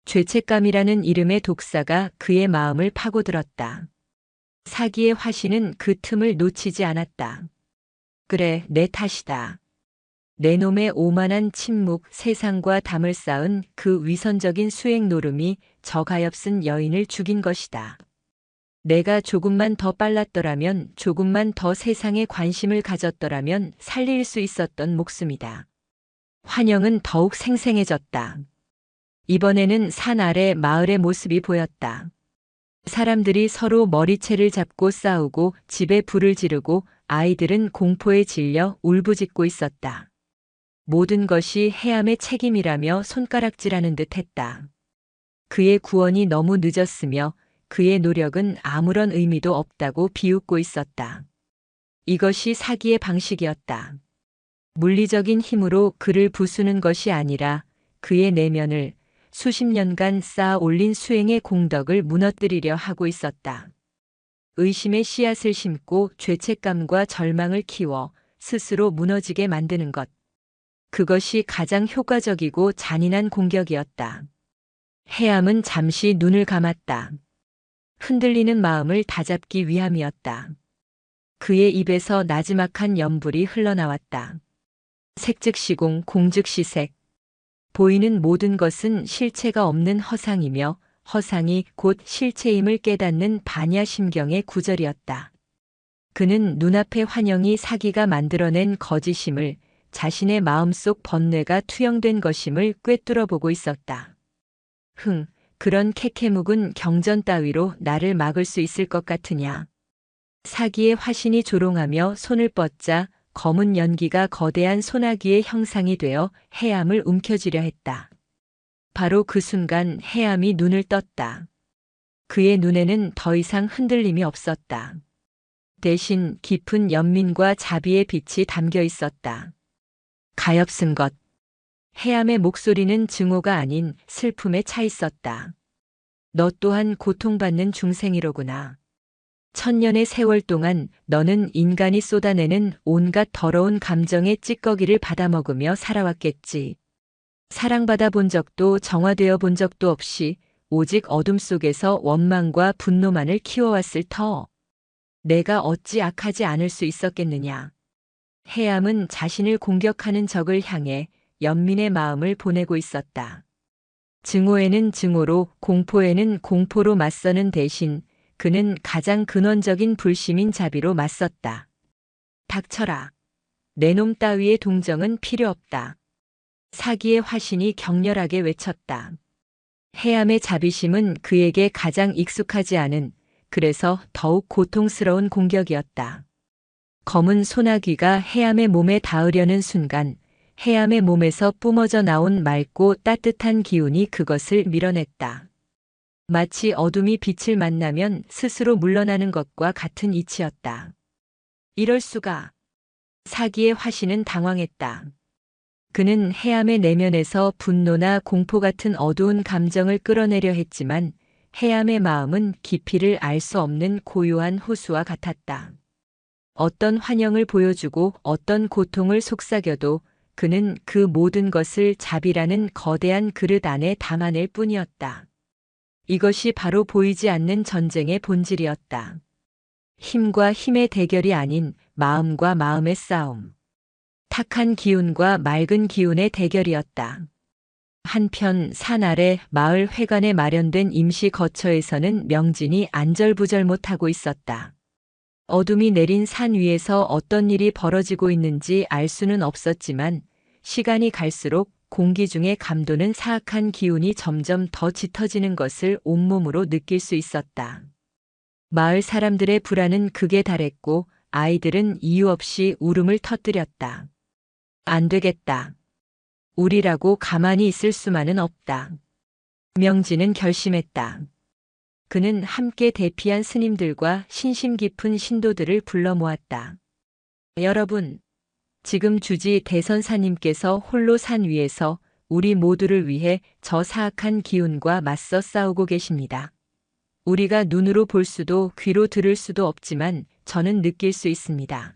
죄책감이라는 이름의 독사가 그의 마음을 파고들었다. 사기의 화신은 그 틈을 놓치지 않았다. 그래, 내 탓이다. 내 놈의 오만한 침묵, 세상과 담을 쌓은 그 위선적인 수행 노름이 저 가엾은 여인을 죽인 것이다. 내가 조금만 더 빨랐더라면, 조금만 더 세상에 관심을 가졌더라면 살릴 수 있었던 목숨이다. 환영은 더욱 생생해졌다. 이번에는 산 아래 마을의 모습이 보였다. 사람들이 서로 머리채를 잡고 싸우고 집에 불을 지르고 아이들은 공포에 질려 울부짖고 있었다. 모든 것이 해암의 책임이라며 손가락질하는 듯 했다. 그의 구원이 너무 늦었으며 그의 노력은 아무런 의미도 없다고 비웃고 있었다. 이것이 사기의 방식이었다. 물리적인 힘으로 그를 부수는 것이 아니라 그의 내면을 수십 년간 쌓아 올린 수행의 공덕을 무너뜨리려 하고 있었다. 의심의 씨앗을 심고 죄책감과 절망을 키워 스스로 무너지게 만드는 것. 그것이 가장 효과적이고 잔인한 공격이었다. 해암은 잠시 눈을 감았다. 흔들리는 마음을 다잡기 위함이었다. 그의 입에서 나지막한 연불이 흘러나왔다. 색즉시공 공즉시색. 보이는 모든 것은 실체가 없는 허상이며 허상이 곧 실체임을 깨닫는 반야심경의 구절이었다. 그는 눈앞의 환영이 사기가 만들어낸 거짓임을, 자신의 마음속 번뇌가 투영된 것임을 꿰뚫어 보고 있었다. 그런 캐캐묵은 경전 따위로 나를 막을 수 있을 것 같으냐. 사기의 화신이 조롱하며 손을 뻗자 검은 연기가 거대한 소나기의 형상이 되어 해암을 움켜쥐려 했다. 바로 그 순간 해암이 눈을 떴다. 그의 눈에는 더 이상 흔들림이 없었다. 대신 깊은 연민과 자비의 빛이 담겨 있었다. 가엾은 것. 해암의 목소리는 증오가 아닌 슬픔에 차 있었다. 너 또한 고통받는 중생이로구나. 천년의 세월 동안 너는 인간이 쏟아내는 온갖 더러운 감정의 찌꺼기를 받아먹으며 살아왔겠지. 사랑받아 본 적도 정화되어 본 적도 없이 오직 어둠 속에서 원망과 분노만을 키워왔을 터. 내가 어찌 악하지 않을 수 있었겠느냐. 해암은 자신을 공격하는 적을 향해 연민의 마음을 보내고 있었다. 증오에는 증오로, 공포에는 공포로 맞서는 대신 그는 가장 근원적인 불심인 자비로 맞섰다. 닥쳐라. 내 놈 따위의 동정은 필요 없다. 사기의 화신이 격렬하게 외쳤다. 해암의 자비심은 그에게 가장 익숙하지 않은, 그래서 더욱 고통스러운 공격이었다. 검은 소나기가 해암의 몸에 닿으려는 순간 해암의 몸에서 뿜어져 나온 맑고 따뜻한 기운이 그것을 밀어냈다. 마치 어둠이 빛을 만나면 스스로 물러나는 것과 같은 이치였다. 이럴 수가. 사기의 화신은 당황했다. 그는 해암의 내면에서 분노나 공포 같은 어두운 감정을 끌어내려 했지만 해암의 마음은 깊이를 알 수 없는 고요한 호수와 같았다. 어떤 환영을 보여주고 어떤 고통을 속삭여도 그는 그 모든 것을 자비라는 거대한 그릇 안에 담아낼 뿐이었다. 이것이 바로 보이지 않는 전쟁의 본질이었다. 힘과 힘의 대결이 아닌 마음과 마음의 싸움. 탁한 기운과 맑은 기운의 대결이었다. 한편 산 아래 마을 회관에 마련된 임시 거처에서는 명진이 안절부절 못하고 있었다. 어둠이 내린 산 위에서 어떤 일이 벌어지고 있는지 알 수는 없었지만 시간이 갈수록 공기 중의 감도는 사악한 기운이 점점 더 짙어지는 것을 온몸으로 느낄 수 있었다. 마을 사람들의 불안은 극에 달했고 아이들은 이유 없이 울음을 터뜨렸다. 안 되겠다. 우리라고 가만히 있을 수만은 없다. 명진은 결심했다. 그는 함께 대피한 스님들과 신심 깊은 신도들을 불러 모았다. 여러분, 지금 주지 대선사님께서 홀로 산 위에서 우리 모두를 위해 저 사악한 기운과 맞서 싸우고 계십니다. 우리가 눈으로 볼 수도 귀로 들을 수도 없지만 저는 느낄 수 있습니다.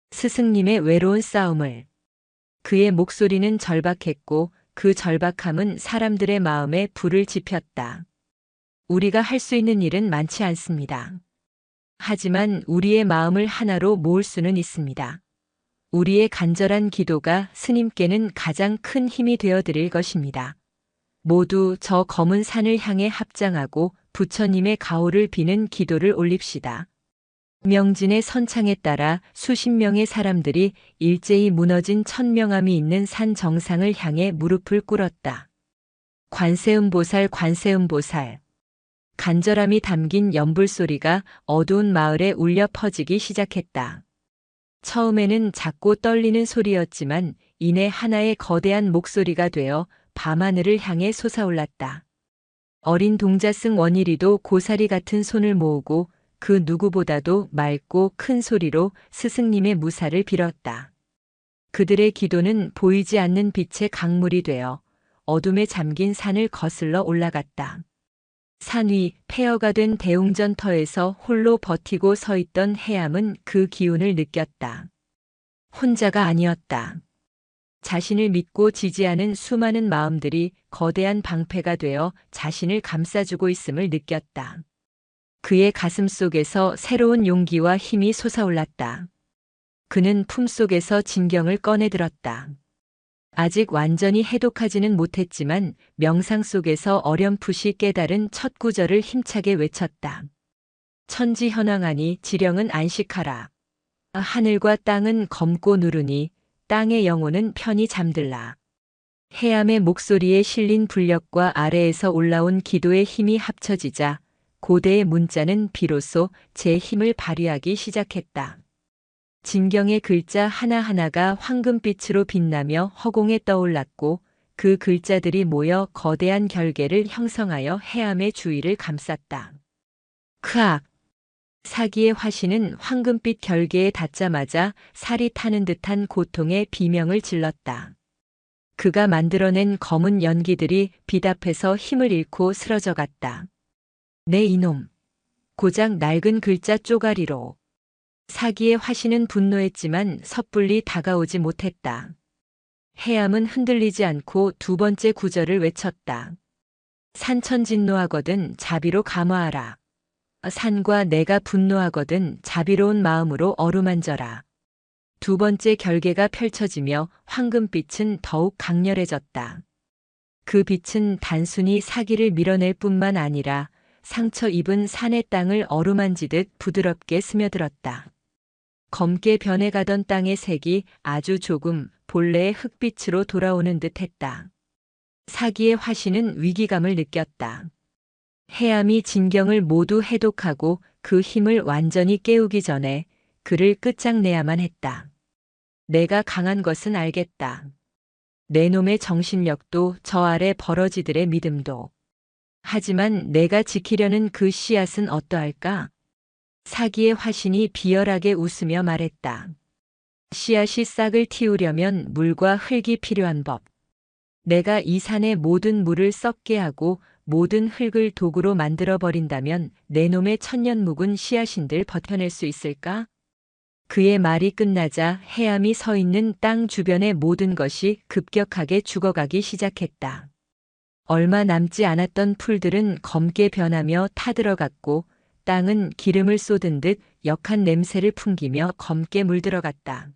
스승님의 외로운 싸움을. 그의 목소리는 절박했고 그 절박함은 사람들의 마음에 불을 지폈다. 우리가 할 수 있는 일은 많지 않습니다. 하지만 우리의 마음을 하나로 모을 수는 있습니다. 우리의 간절한 기도가 스님께는 가장 큰 힘이 되어 드릴 것입니다. 모두 저 검은 산을 향해 합장하고 부처님의 가호를 비는 기도를 올립시다. 명진의 선창에 따라 수십 명의 사람들이 일제히 무너진 천명암이 있는 산 정상을 향해 무릎을 꿇었다. 관세음보살, 관세음보살. 간절함이 담긴 연불 소리가 어두운 마을에 울려 퍼지기 시작했다. 처음에는 작고 떨리는 소리였지만 이내 하나의 거대한 목소리가 되어 밤하늘을 향해 솟아올랐다. 어린 동자승 원일이도 고사리 같은 손을 모으고 그 누구보다도 맑고 큰 소리로 스승님의 무사를 빌었다. 그들의 기도는 보이지 않는 빛의 강물이 되어 어둠에 잠긴 산을 거슬러 올라갔다. 산 위 폐허가 된 대웅전터에서 홀로 버티고 서 있던 해암은 그 기운을 느꼈다. 혼자가 아니었다. 자신을 믿고 지지하는 수많은 마음들이 거대한 방패가 되어 자신을 감싸주고 있음을 느꼈다. 그의 가슴 속에서 새로운 용기와 힘이 솟아올랐다. 그는 품속에서 진경을 꺼내들었다. 아직 완전히 해독하지는 못했지만 명상 속에서 어렴풋이 깨달은 첫 구절을 힘차게 외쳤다. 천지현황하니 지령은 안식하라. 하늘과 땅은 검고 누르니 땅의 영혼은 편히 잠들라. 해암의 목소리에 실린 불력과 아래에서 올라온 기도의 힘이 합쳐지자 고대의 문자는 비로소 제 힘을 발휘하기 시작했다. 진경의 글자 하나하나가 황금빛으로 빛나며 허공에 떠올랐고 그 글자들이 모여 거대한 결계를 형성하여 해암의 주위를 감쌌다. 크악! 사기의 화신은 황금빛 결계에 닿자마자 살이 타는 듯한 고통의 비명을 질렀다. 그가 만들어낸 검은 연기들이 빛 앞에서 힘을 잃고 쓰러져 갔다. 내 이놈! 고작 낡은 글자 쪼가리로. 사기의 화신은 분노했지만 섣불리 다가오지 못했다. 해암은 흔들리지 않고 두 번째 구절을 외쳤다. 산천진노하거든 자비로 감화하라. 산과 내가 분노하거든 자비로운 마음으로 어루만져라. 두 번째 결계가 펼쳐지며 황금빛은 더욱 강렬해졌다. 그 빛은 단순히 사기를 밀어낼 뿐만 아니라 상처 입은 산의 땅을 어루만지듯 부드럽게 스며들었다. 검게 변해가던 땅의 색이 아주 조금 본래의 흑빛으로 돌아오는 듯 했다. 사기의 화신은 위기감을 느꼈다. 해암이 진경을 모두 해독하고 그 힘을 완전히 깨우기 전에 그를 끝장내야만 했다. 내가 강한 것은 알겠다. 내 놈의 정신력도 저 아래 버러지들의 믿음도. 하지만 내가 지키려는 그 씨앗은 어떠할까? 사기의 화신이 비열하게 웃으며 말했다. 씨앗이 싹을 틔우려면 물과 흙이 필요한 법. 내가 이 산의 모든 물을 썩게 하고 모든 흙을 독으로 만들어버린다면 내 놈의 천년 묵은 씨앗인들 버텨낼 수 있을까? 그의 말이 끝나자 해암이 서 있는 땅 주변의 모든 것이 급격하게 죽어가기 시작했다. 얼마 남지 않았던 풀들은 검게 변하며 타들어갔고 땅은 기름을 쏟은 듯 역한 냄새를 풍기며 검게 물들어갔다.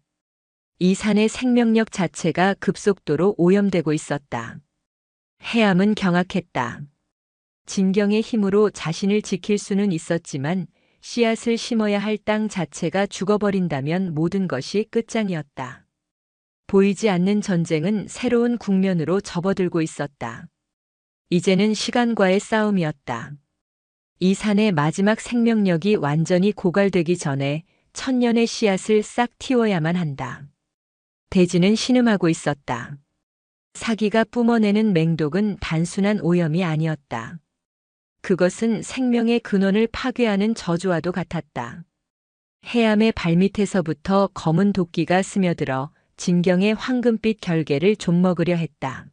이 산의 생명력 자체가 급속도로 오염되고 있었다. 해암은 경악했다. 진경의 힘으로 자신을 지킬 수는 있었지만 씨앗을 심어야 할 땅 자체가 죽어버린다면 모든 것이 끝장이었다. 보이지 않는 전쟁은 새로운 국면으로 접어들고 있었다. 이제는 시간과의 싸움이었다. 이 산의 마지막 생명력이 완전히 고갈되기 전에 천년의 씨앗을 싹 틔워야만 한다. 대지는 신음하고 있었다. 사기가 뿜어내는 맹독은 단순한 오염이 아니었다. 그것은 생명의 근원을 파괴하는 저주와도 같았다. 해암의 발밑에서부터 검은 도끼가 스며들어 진경의 황금빛 결계를 좀먹으려 했다.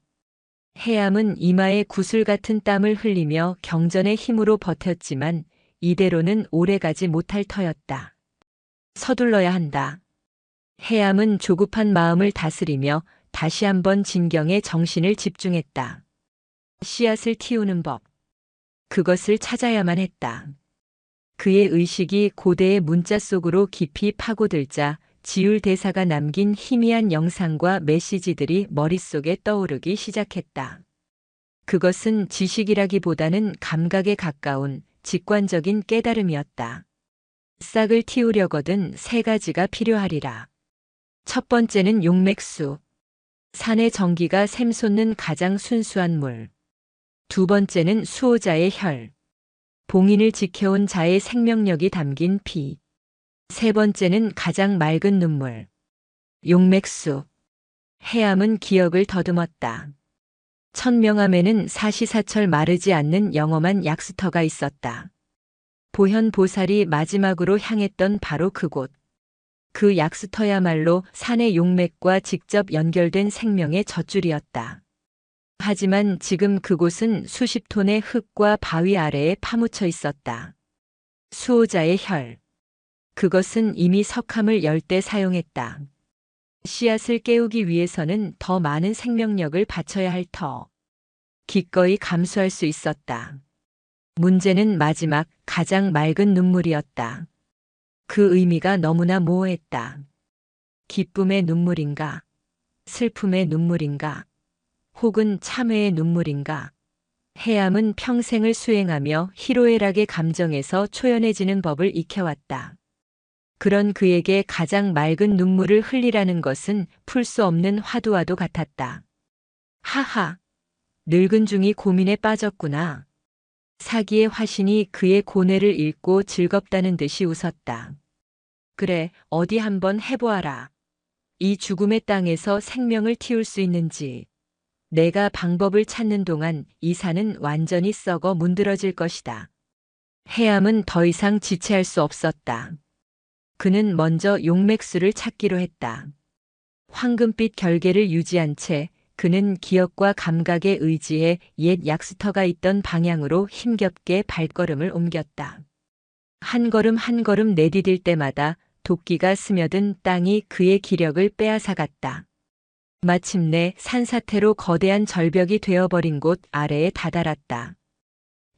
해암은 이마에 구슬 같은 땀을 흘리며 경전의 힘으로 버텼지만 이대로는 오래가지 못할 터였다. 서둘러야 한다. 해암은 조급한 마음을 다스리며 다시 한번 진경에 정신을 집중했다. 씨앗을 틔우는 법. 그것을 찾아야만 했다. 그의 의식이 고대의 문자 속으로 깊이 파고들자 지울 대사가 남긴 희미한 영상과 메시지들이 머릿속에 떠오르기 시작했다. 그것은 지식이라기보다는 감각에 가까운 직관적인 깨달음이었다. 싹을 틔우려거든 세 가지가 필요하리라. 첫 번째는 용맥수. 산의 정기가 샘솟는 가장 순수한 물. 두 번째는 수호자의 혈. 봉인을 지켜온 자의 생명력이 담긴 피. 세 번째는 가장 맑은 눈물. 용맥수. 해암은 기억을 더듬었다. 천명암에는 사시사철 마르지 않는 영험한 약수터가 있었다. 보현보살이 마지막으로 향했던 바로 그곳. 그 약수터야말로 산의 용맥과 직접 연결된 생명의 젖줄이었다. 하지만 지금 그곳은 수십 톤의 흙과 바위 아래에 파묻혀 있었다. 수호자의 혈. 그것은 이미 석함을 열 때 사용했다. 씨앗을 깨우기 위해서는 더 많은 생명력을 바쳐야 할 터. 기꺼이 감수할 수 있었다. 문제는 마지막 가장 맑은 눈물이었다. 그 의미가 너무나 모호했다. 기쁨의 눈물인가? 슬픔의 눈물인가? 혹은 참회의 눈물인가? 해암은 평생을 수행하며 희로애락의 감정에서 초연해지는 법을 익혀왔다. 그런 그에게 가장 맑은 눈물을 흘리라는 것은 풀 수 없는 화두와도 같았다. 하하, 늙은 중이 고민에 빠졌구나. 사기의 화신이 그의 고뇌를 읽고 즐겁다는 듯이 웃었다. 그래, 어디 한번 해보아라. 이 죽음의 땅에서 생명을 틔울 수 있는지. 내가 방법을 찾는 동안 이 산은 완전히 썩어 문드러질 것이다. 해암은 더 이상 지체할 수 없었다. 그는 먼저 용맥수를 찾기로 했다. 황금빛 결계를 유지한 채 그는 기억과 감각에 의지해 옛 약수터가 있던 방향으로 힘겹게 발걸음을 옮겼다. 한 걸음 한 걸음 내디딜 때마다 도끼가 스며든 땅이 그의 기력을 빼앗아갔다. 마침내 산사태로 거대한 절벽이 되어버린 곳 아래에 다다랐다.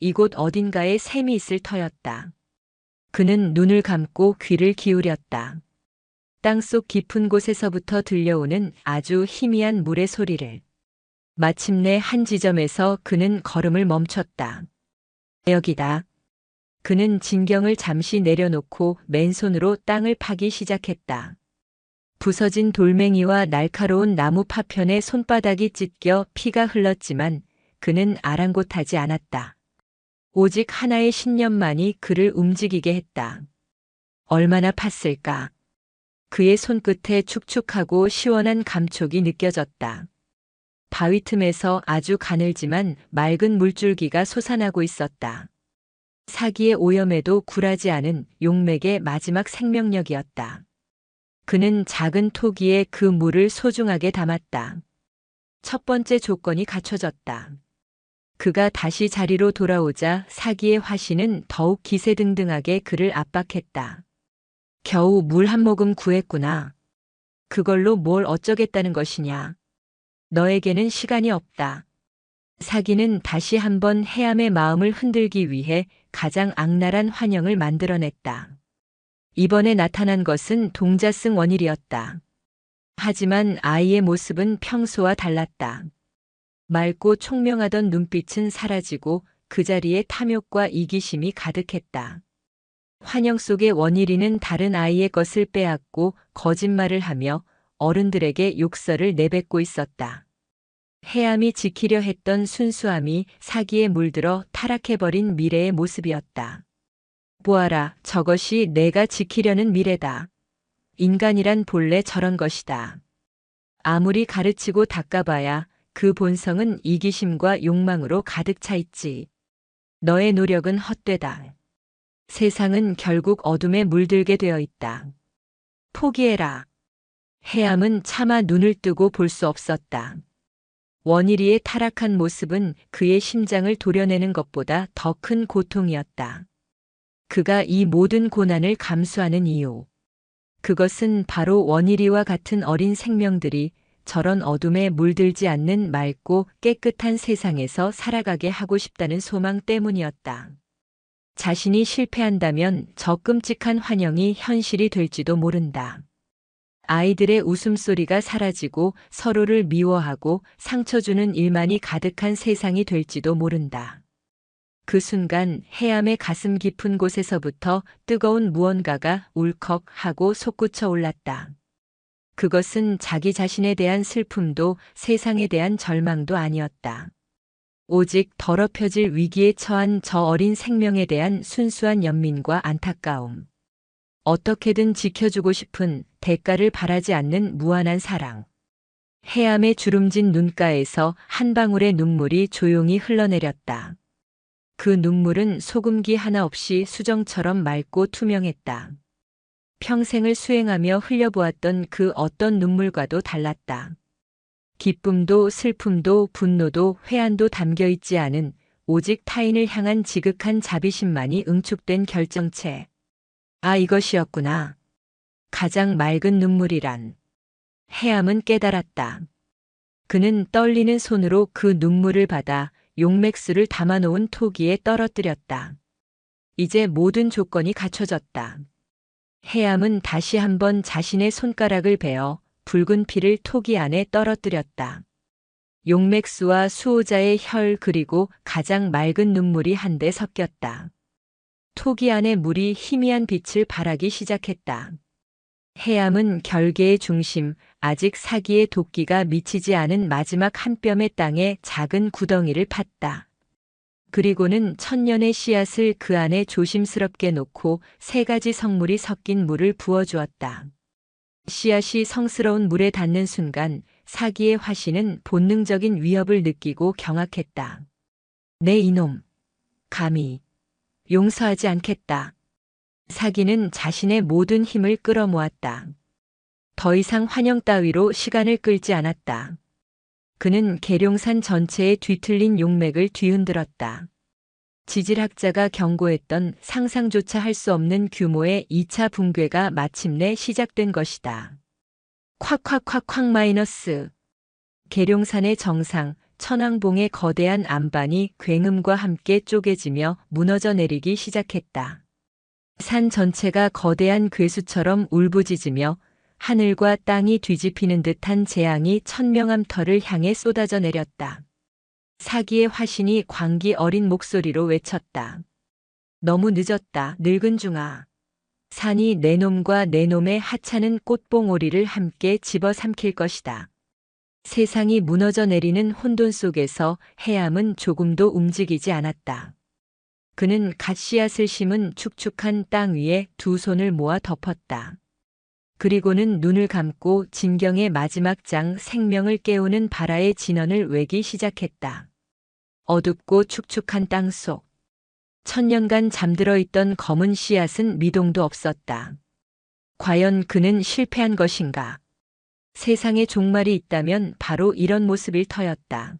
이곳 어딘가에 샘이 있을 터였다. 그는 눈을 감고 귀를 기울였다. 땅속 깊은 곳에서부터 들려오는 아주 희미한 물의 소리를. 마침내 한 지점에서 그는 걸음을 멈췄다. 여기다. 그는 진경을 잠시 내려놓고 맨손으로 땅을 파기 시작했다. 부서진 돌멩이와 날카로운 나무 파편에 손바닥이 찢겨 피가 흘렀지만 그는 아랑곳하지 않았다. 오직 하나의 신념만이 그를 움직이게 했다. 얼마나 팠을까? 그의 손끝에 축축하고 시원한 감촉이 느껴졌다. 바위 틈에서 아주 가늘지만 맑은 물줄기가 솟아나고 있었다. 사기의 오염에도 굴하지 않은 용맥의 마지막 생명력이었다. 그는 작은 토기에 그 물을 소중하게 담았다. 첫 번째 조건이 갖춰졌다. 그가 다시 자리로 돌아오자 사기의 화신은 더욱 기세등등하게 그를 압박했다. 겨우 물 한 모금 구했구나. 그걸로 뭘 어쩌겠다는 것이냐. 너에게는 시간이 없다. 사기는 다시 한번 해암의 마음을 흔들기 위해 가장 악랄한 환영을 만들어냈다. 이번에 나타난 것은 동자승 원일이었다. 하지만 아이의 모습은 평소와 달랐다. 맑고 총명하던 눈빛은 사라지고 그 자리에 탐욕과 이기심이 가득했다. 환영 속의 원일이는 다른 아이의 것을 빼앗고 거짓말을 하며 어른들에게 욕설을 내뱉고 있었다. 해암이 지키려 했던 순수함이 사기에 물들어 타락해버린 미래의 모습이었다. 보아라, 저것이 내가 지키려는 미래다. 인간이란 본래 저런 것이다. 아무리 가르치고 닦아봐야 그 본성은 이기심과 욕망으로 가득 차 있지. 너의 노력은 헛되다. 세상은 결국 어둠에 물들게 되어 있다. 포기해라. 해암은 차마 눈을 뜨고 볼 수 없었다. 원일이의 타락한 모습은 그의 심장을 도려내는 것보다 더 큰 고통이었다. 그가 이 모든 고난을 감수하는 이유. 그것은 바로 원일이와 같은 어린 생명들이 저런 어둠에 물들지 않는 맑고 깨끗한 세상에서 살아가게 하고 싶다는 소망 때문이었다. 자신이 실패한다면 저 끔찍한 환영이 현실이 될지도 모른다. 아이들의 웃음소리가 사라지고 서로를 미워하고 상처 주는 일만이 가득한 세상이 될지도 모른다. 그 순간 해암의 가슴 깊은 곳에서부터 뜨거운 무언가가 울컥하고 솟구쳐 올랐다. 그것은 자기 자신에 대한 슬픔도 세상에 대한 절망도 아니었다. 오직 더럽혀질 위기에 처한 저 어린 생명에 대한 순수한 연민과 안타까움. 어떻게든 지켜주고 싶은 대가를 바라지 않는 무한한 사랑. 해암의 주름진 눈가에서 한 방울의 눈물이 조용히 흘러내렸다. 그 눈물은 소금기 하나 없이 수정처럼 맑고 투명했다. 평생을 수행하며 흘려보았던 그 어떤 눈물과도 달랐다. 기쁨도 슬픔도 분노도 회한도 담겨있지 않은 오직 타인을 향한 지극한 자비심만이 응축된 결정체. 아, 이것이었구나. 가장 맑은 눈물이란. 해암은 깨달았다. 그는 떨리는 손으로 그 눈물을 받아 용맥수를 담아놓은 토기에 떨어뜨렸다. 이제 모든 조건이 갖춰졌다. 해암은 다시 한번 자신의 손가락을 베어 붉은 피를 토기 안에 떨어뜨렸다. 용맥수와 수호자의 혈 그리고 가장 맑은 눈물이 한데 섞였다. 토기 안의 물이 희미한 빛을 발하기 시작했다. 해암은 결계의 중심, 아직 사기의 도끼가 미치지 않은 마지막 한 뼘의 땅에 작은 구덩이를 팠다. 그리고는 천년의 씨앗을 그 안에 조심스럽게 놓고 3가지 성물이 섞인 물을 부어주었다. 씨앗이 성스러운 물에 닿는 순간 사기의 화신은 본능적인 위협을 느끼고 경악했다. 내 이놈, 감히 용서하지 않겠다. 사기는 자신의 모든 힘을 끌어모았다. 더 이상 환영 따위로 시간을 끌지 않았다. 그는 계룡산 전체에 뒤틀린 용맥을 뒤흔들었다. 지질학자가 경고했던 상상조차 할 수 없는 규모의 2차 붕괴가 마침내 시작된 것이다. 콱콱콱콱 마이너스. 계룡산의 정상, 천왕봉의 거대한 안반이 굉음과 함께 쪼개지며 무너져 내리기 시작했다. 산 전체가 거대한 괴수처럼 울부짖으며 하늘과 땅이 뒤집히는 듯한 재앙이 천명암터를 향해 쏟아져 내렸다. 사기의 화신이 광기 어린 목소리로 외쳤다. 너무 늦었다, 늙은 중아. 산이 내 놈과 내 놈의 하찮은 꽃봉오리를 함께 집어삼킬 것이다. 세상이 무너져 내리는 혼돈 속에서 해암은 조금도 움직이지 않았다. 그는 갓 씨앗을 심은 축축한 땅 위에 두 손을 모아 덮었다. 그리고는 눈을 감고 진경의 마지막 장 생명을 깨우는 바라의 진언을 외기 시작했다. 어둡고 축축한 땅 속. 천년간 잠들어 있던 검은 씨앗은 미동도 없었다. 과연 그는 실패한 것인가? 세상에 종말이 있다면 바로 이런 모습일 터였다.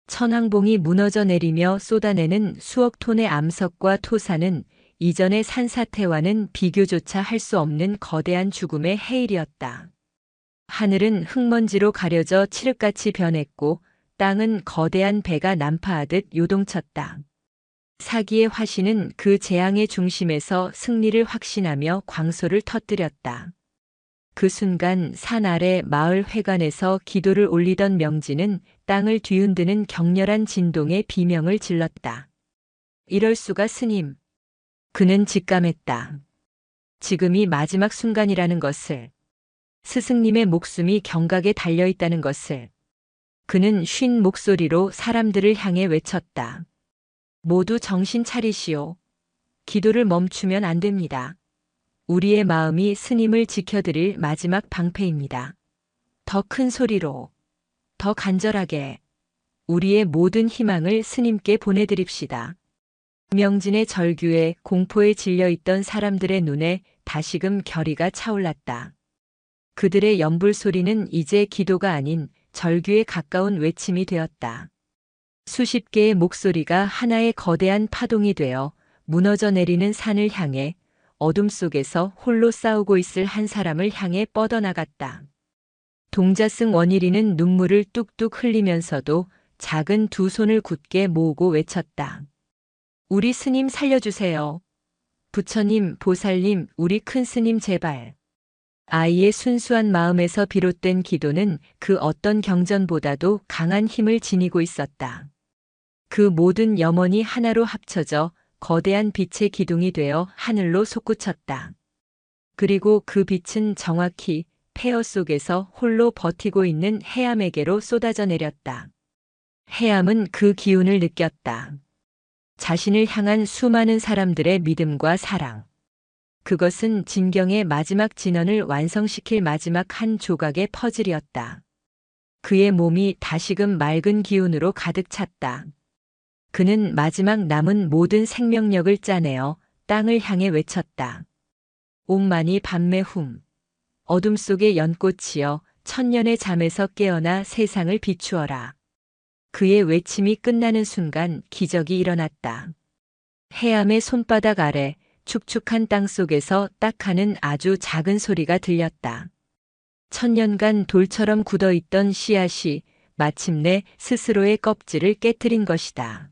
천왕봉이 무너져 내리며 쏟아내는 수억 톤의 암석과 토사는 이전의 산사태와는 비교조차 할 수 없는 거대한 죽음의 해일이었다. 하늘은 흙먼지로 가려져 칠흑같이 변했고 땅은 거대한 배가 난파하듯 요동쳤다. 사기의 화신은 그 재앙의 중심에서 승리를 확신하며 광소를 터뜨렸다. 그 순간 산 아래 마을 회관에서 기도를 올리던 명진은 땅을 뒤흔드는 격렬한 진동의 비명을 질렀다. 이럴 수가 스님. 그는 직감했다. 지금이 마지막 순간이라는 것을. 스승님의 목숨이 경각에 달려있다는 것을. 그는 쉰 목소리로 사람들을 향해 외쳤다. 모두 정신 차리시오. 기도를 멈추면 안 됩니다. 우리의 마음이 스님을 지켜드릴 마지막 방패입니다. 더 큰 소리로, 더 간절하게 우리의 모든 희망을 스님께 보내드립시다. 명진의 절규에 공포에 질려있던 사람들의 눈에 다시금 결의가 차올랐다. 그들의 연불 소리는 이제 기도가 아닌 절규에 가까운 외침이 되었다. 수십 개의 목소리가 하나의 거대한 파동이 되어 무너져 내리는 산을 향해 어둠 속에서 홀로 싸우고 있을 한 사람을 향해 뻗어나갔다. 동자승 원일이는 눈물을 뚝뚝 흘리면서도 작은 두 손을 굳게 모으고 외쳤다. 우리 스님 살려주세요. 부처님, 보살님, 우리 큰 스님 제발. 아이의 순수한 마음에서 비롯된 기도는 그 어떤 경전보다도 강한 힘을 지니고 있었다. 그 모든 염원이 하나로 합쳐져 거대한 빛의 기둥이 되어 하늘로 솟구쳤다. 그리고 그 빛은 정확히 폐허 속에서 홀로 버티고 있는 해암에게로 쏟아져 내렸다. 해암은 그 기운을 느꼈다. 자신을 향한 수많은 사람들의 믿음과 사랑. 그것은 진경의 마지막 진언을 완성시킬 마지막 한 조각의 퍼즐이었다. 그의 몸이 다시금 맑은 기운으로 가득 찼다. 그는 마지막 남은 모든 생명력을 짜내어 땅을 향해 외쳤다. 옥만이 밤매훔. 어둠 속의 연꽃이여 천년의 잠에서 깨어나 세상을 비추어라. 그의 외침이 끝나는 순간 기적이 일어났다. 해암의 손바닥 아래 축축한 땅 속에서 딱 하는 아주 작은 소리가 들렸다. 천년간 돌처럼 굳어있던 씨앗이 마침내 스스로의 껍질을 깨트린 것이다.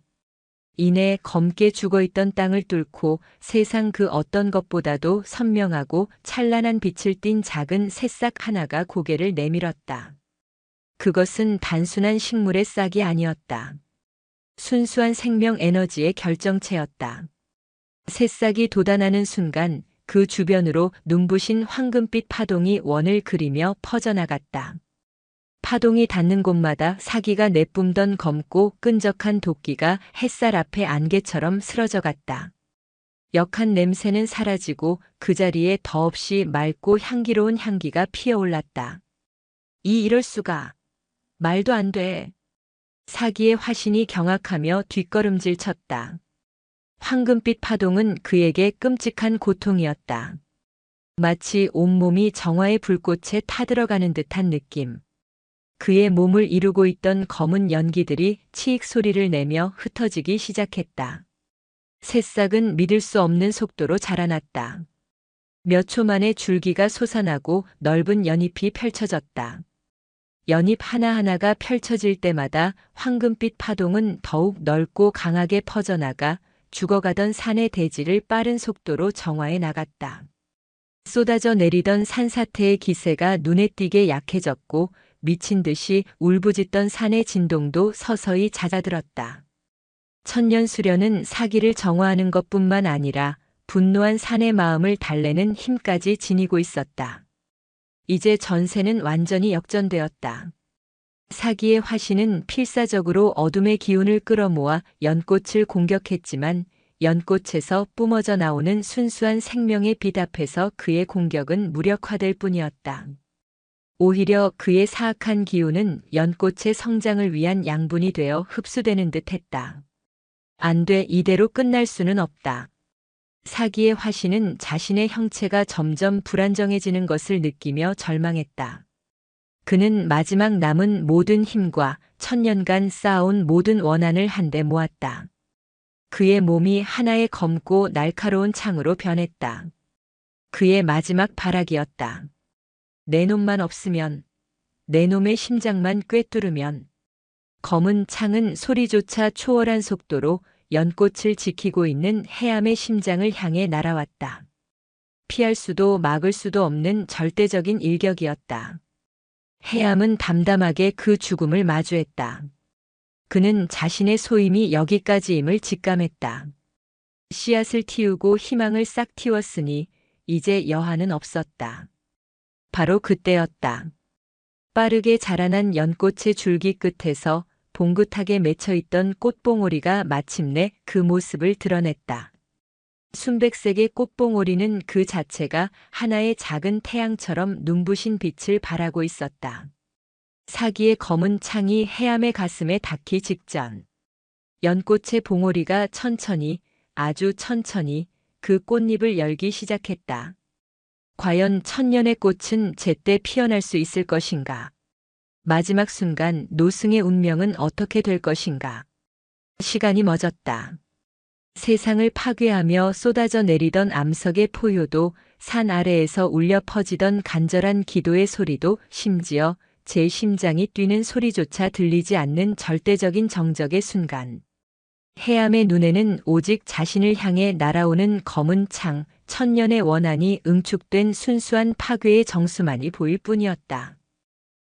이내 검게 죽어있던 땅을 뚫고 세상 그 어떤 것보다도 선명하고 찬란한 빛을 띤 작은 새싹 하나가 고개를 내밀었다. 그것은 단순한 식물의 싹이 아니었다. 순수한 생명 에너지의 결정체였다. 새싹이 돋아나는 순간 그 주변으로 눈부신 황금빛 파동이 원을 그리며 퍼져나갔다. 파동이 닿는 곳마다 사기가 내뿜던 검고 끈적한 도끼가 햇살 앞에 안개처럼 쓰러져갔다. 역한 냄새는 사라지고 그 자리에 더없이 맑고 향기로운 향기가 피어올랐다. 이럴 수가. 말도 안 돼. 사기의 화신이 경악하며 뒷걸음질 쳤다. 황금빛 파동은 그에게 끔찍한 고통이었다. 마치 온몸이 정화의 불꽃에 타들어가는 듯한 느낌. 그의 몸을 이루고 있던 검은 연기들이 치익 소리를 내며 흩어지기 시작했다. 새싹은 믿을 수 없는 속도로 자라났다. 몇 초 만에 줄기가 솟아나고 넓은 연잎이 펼쳐졌다. 연잎 하나하나가 펼쳐질 때마다 황금빛 파동은 더욱 넓고 강하게 퍼져나가 죽어가던 산의 대지를 빠른 속도로 정화해 나갔다. 쏟아져 내리던 산사태의 기세가 눈에 띄게 약해졌고 미친 듯이 울부짖던 산의 진동도 서서히 잦아들었다. 천년 수련은 사기를 정화하는 것뿐만 아니라 분노한 산의 마음을 달래는 힘까지 지니고 있었다. 이제 전세는 완전히 역전되었다. 사기의 화신은 필사적으로 어둠의 기운을 끌어모아 연꽃을 공격했지만 연꽃에서 뿜어져 나오는 순수한 생명의 빛 앞에서 그의 공격은 무력화될 뿐이었다. 오히려 그의 사악한 기운은 연꽃의 성장을 위한 양분이 되어 흡수되는 듯 했다. 안 돼, 이대로 끝날 수는 없다. 사기의 화신은 자신의 형체가 점점 불안정해지는 것을 느끼며 절망했다. 그는 마지막 남은 모든 힘과 천년간 쌓아온 모든 원한을 한데 모았다. 그의 몸이 하나의 검고 날카로운 창으로 변했다. 그의 마지막 발악이었다. 내 놈만 없으면, 내 놈의 심장만 꿰뚫으면. 검은 창은 소리조차 초월한 속도로 연꽃을 지키고 있는 해암의 심장을 향해 날아왔다. 피할 수도 막을 수도 없는 절대적인 일격이었다. 해암은 담담하게 그 죽음을 마주했다. 그는 자신의 소임이 여기까지임을 직감했다. 씨앗을 틔우고 희망을 싹 틔웠으니 이제 여한은 없었다. 바로 그때였다. 빠르게 자라난 연꽃의 줄기 끝에서 봉긋하게 맺혀있던 꽃봉오리가 마침내 그 모습을 드러냈다. 순백색의 꽃봉오리는 그 자체가 하나의 작은 태양처럼 눈부신 빛을 발하고 있었다. 사기의 검은 창이 해암의 가슴에 닿기 직전 연꽃의 봉오리가 천천히, 아주 천천히 그 꽃잎을 열기 시작했다. 과연 천년의 꽃은 제때 피어날 수 있을 것인가? 마지막 순간 노승의 운명은 어떻게 될 것인가? 시간이 멎었다. 세상을 파괴하며 쏟아져 내리던 암석의 포효도, 산 아래에서 울려 퍼지던 간절한 기도의 소리도, 심지어 제 심장이 뛰는 소리조차 들리지 않는 절대적인 정적의 순간. 해암의 눈에는 오직 자신을 향해 날아오는 검은 창, 천년의 원한이 응축된 순수한 파괴의 정수만이 보일 뿐이었다.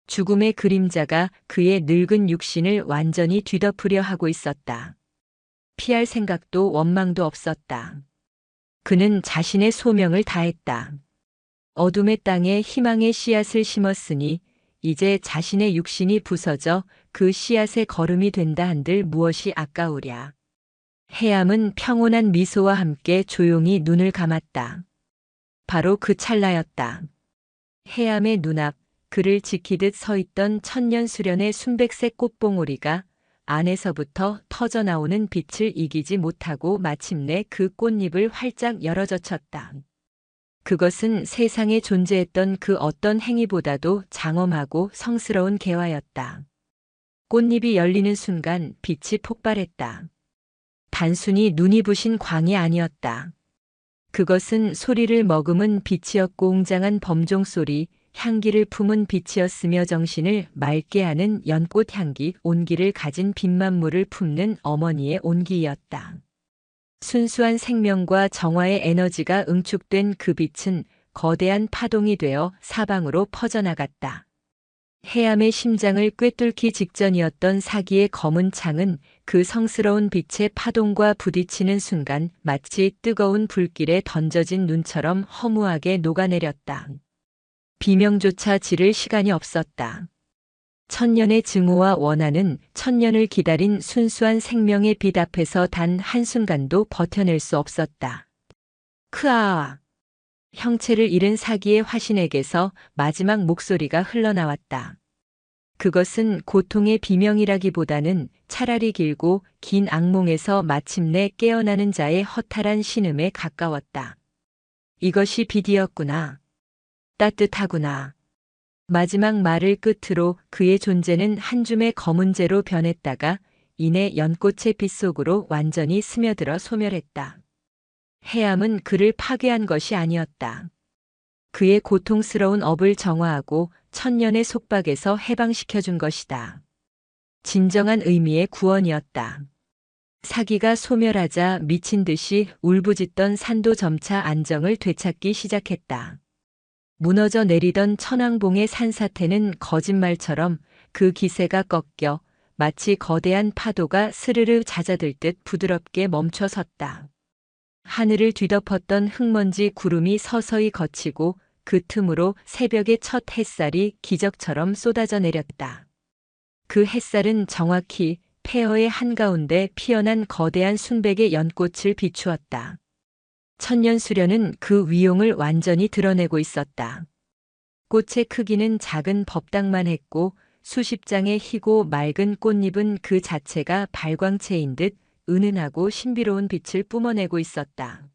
죽음의 그림자가 그의 늙은 육신을 완전히 뒤덮으려 하고 있었다. 피할 생각도 원망도 없었다. 그는 자신의 소명을 다했다. 어둠의 땅에 희망의 씨앗을 심었으니 이제 자신의 육신이 부서져 그 씨앗의 거름이 된다 한들 무엇이 아까우랴. 해암은 평온한 미소와 함께 조용히 눈을 감았다. 바로 그 찰나였다. 해암의 눈앞, 그를 지키듯 서 있던 천년 수련의 순백색 꽃봉오리가 안에서부터 터져나오는 빛을 이기지 못하고 마침내 그 꽃잎을 활짝 열어젖혔다. 그것은 세상에 존재했던 그 어떤 행위보다도 장엄하고 성스러운 개화였다. 꽃잎이 열리는 순간 빛이 폭발했다. 단순히 눈이 부신 광이 아니었다. 그것은 소리를 머금은 빛이었고 웅장한 범종 소리, 향기를 품은 빛이었으며 정신을 맑게 하는 연꽃 향기, 온기를 가진 빛만물을 품는 어머니의 온기였다. 순수한 생명과 정화의 에너지가 응축된 그 빛은 거대한 파동이 되어 사방으로 퍼져나갔다. 해암의 심장을 꿰뚫기 직전이었던 사기의 검은 창은 그 성스러운 빛의 파동과 부딪히는 순간 마치 뜨거운 불길에 던져진 눈처럼 허무하게 녹아내렸다. 비명조차 지를 시간이 없었다. 천년의 증오와 원한은 천년을 기다린 순수한 생명의 빛 앞에서 단 한순간도 버텨낼 수 없었다. 크아아! 형체를 잃은 사기의 화신에게서 마지막 목소리가 흘러나왔다. 그것은 고통의 비명이라기보다는 차라리 길고 긴 악몽에서 마침내 깨어나는 자의 허탈한 신음에 가까웠다. 이것이 빛이었구나. 따뜻하구나. 마지막 말을 끝으로 그의 존재는 한 줌의 검은 재로 변했다가 이내 연꽃의 빛 속으로 완전히 스며들어 소멸했다. 해암은 그를 파괴한 것이 아니었다. 그의 고통스러운 업을 정화하고 천년의 속박에서 해방시켜준 것이다. 진정한 의미의 구원이었다. 사기가 소멸하자 미친 듯이 울부짖던 산도 점차 안정을 되찾기 시작했다. 무너져 내리던 천왕봉의 산사태는 거짓말처럼 그 기세가 꺾여 마치 거대한 파도가 스르르 잦아들 듯 부드럽게 멈춰섰다. 하늘을 뒤덮었던 흙먼지 구름이 서서히 걷히고 그 틈으로 새벽의 첫 햇살이 기적처럼 쏟아져 내렸다. 그 햇살은 정확히 폐허의 한가운데 피어난 거대한 순백의 연꽃을 비추었다. 천년 수련은 그 위용을 완전히 드러내고 있었다. 꽃의 크기는 작은 법당만 했고 수십 장의 희고 맑은 꽃잎은 그 자체가 발광체인 듯 은은하고 신비로운 빛을 뿜어내고 있었다.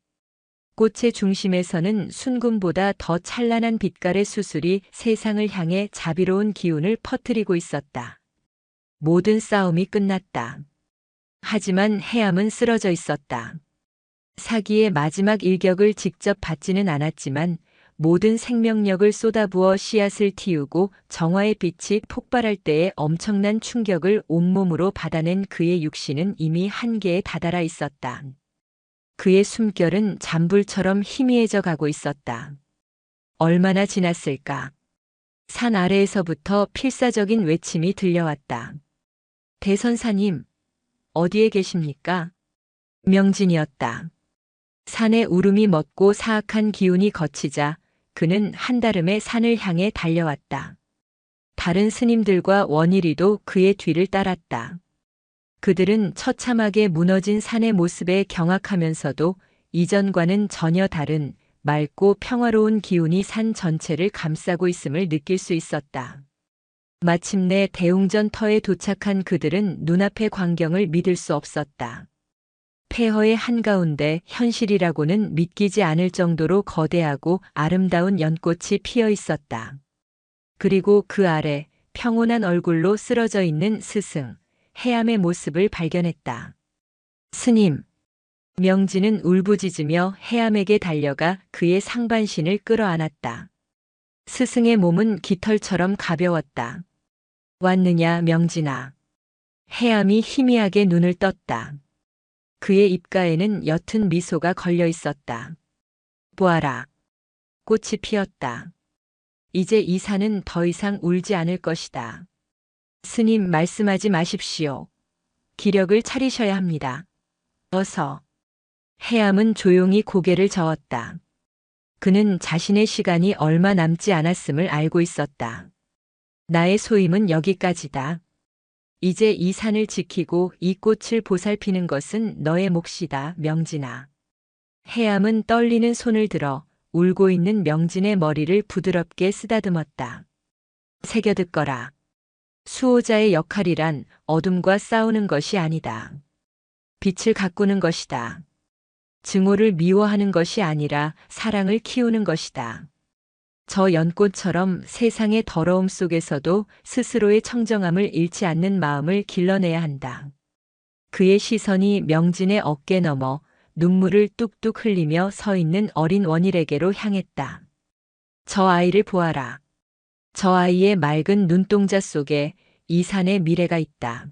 꽃의 중심에서는 순금보다 더 찬란한 빛깔의 수술이 세상을 향해 자비로운 기운을 퍼뜨리고 있었다. 모든 싸움이 끝났다. 하지만 해암은 쓰러져 있었다. 사기의 마지막 일격을 직접 받지는 않았지만 모든 생명력을 쏟아부어 씨앗을 틔우고 정화의 빛이 폭발할 때의 엄청난 충격을 온몸으로 받아낸 그의 육신은 이미 한계에 다다라 있었다. 그의 숨결은 잔불처럼 희미해져 가고 있었다. 얼마나 지났을까? 산 아래에서부터 필사적인 외침이 들려왔다. 대선사님, 어디에 계십니까? 명진이었다. 산의 울음이 멎고 사악한 기운이 걷히자 그는 한달음에 산을 향해 달려왔다. 다른 스님들과 원일이도 그의 뒤를 따랐다. 그들은 처참하게 무너진 산의 모습에 경악하면서도 이전과는 전혀 다른 맑고 평화로운 기운이 산 전체를 감싸고 있음을 느낄 수 있었다. 마침내 대웅전터에 도착한 그들은 눈앞의 광경을 믿을 수 없었다. 폐허의 한가운데 현실이라고는 믿기지 않을 정도로 거대하고 아름다운 연꽃이 피어 있었다. 그리고 그 아래 평온한 얼굴로 쓰러져 있는 스승, 해암의 모습을 발견했다. 스님, 명진은 울부짖으며 해암에게 달려가 그의 상반신을 끌어안았다. 스승의 몸은 깃털처럼 가벼웠다. 왔느냐, 명진아. 해암이 희미하게 눈을 떴다. 그의 입가에는 옅은 미소가 걸려 있었다. 보아라. 꽃이 피었다. 이제 이 산은 더 이상 울지 않을 것이다. 스님, 말씀하지 마십시오. 기력을 차리셔야 합니다. 어서. 해암은 조용히 고개를 저었다. 그는 자신의 시간이 얼마 남지 않았음을 알고 있었다. 나의 소임은 여기까지다. 이제 이 산을 지키고 이 꽃을 보살피는 것은 너의 몫이다, 명진아. 해암은 떨리는 손을 들어 울고 있는 명진의 머리를 부드럽게 쓰다듬었다. 새겨듣거라. 수호자의 역할이란 어둠과 싸우는 것이 아니다. 빛을 가꾸는 것이다. 증오를 미워하는 것이 아니라 사랑을 키우는 것이다. 저 연꽃처럼 세상의 더러움 속에서도 스스로의 청정함을 잃지 않는 마음을 길러내야 한다. 그의 시선이 명진의 어깨 너머 눈물을 뚝뚝 흘리며 서 있는 어린 원일에게로 향했다. 저 아이를 보아라. 저 아이의 맑은 눈동자 속에 이 산의 미래가 있다.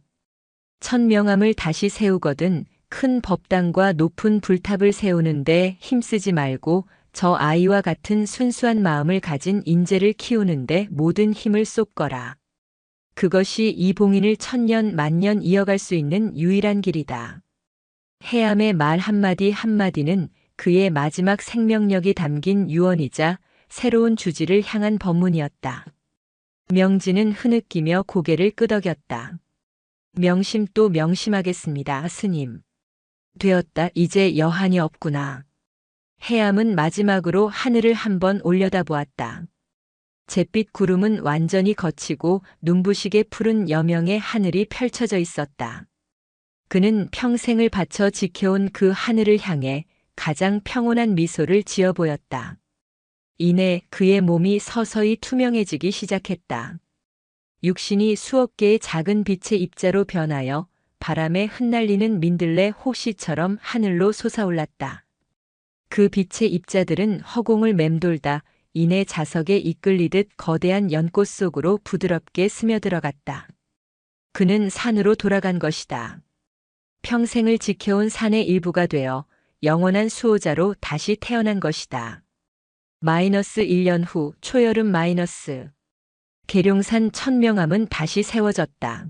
천명함을 다시 세우거든 큰 법당과 높은 불탑을 세우는데 힘쓰지 말고 저 아이와 같은 순수한 마음을 가진 인재를 키우는데 모든 힘을 쏟거라. 그것이 이 봉인을 천년 만년 이어갈 수 있는 유일한 길이다. 해암의 말 한마디 한마디는 그의 마지막 생명력이 담긴 유언이자 새로운 주지를 향한 법문이었다. 명진은 흐느끼며 고개를 끄덕였다. 명심 또 명심하겠습니다, 스님. 되었다. 이제 여한이 없구나. 해암은 마지막으로 하늘을 한번 올려다보았다. 잿빛 구름은 완전히 걷히고 눈부시게 푸른 여명의 하늘이 펼쳐져 있었다. 그는 평생을 바쳐 지켜온 그 하늘을 향해 가장 평온한 미소를 지어 보였다. 이내 그의 몸이 서서히 투명해지기 시작했다. 육신이 수억 개의 작은 빛의 입자로 변하여 바람에 흩날리는 민들레 호씨처럼 하늘로 솟아올랐다. 그 빛의 입자들은 허공을 맴돌다 이내 자석에 이끌리듯 거대한 연꽃 속으로 부드럽게 스며들어갔다. 그는 산으로 돌아간 것이다. 평생을 지켜온 산의 일부가 되어 영원한 수호자로 다시 태어난 것이다. -1년 후 초여름 마이너스. 계룡산 천명함은 다시 세워졌다.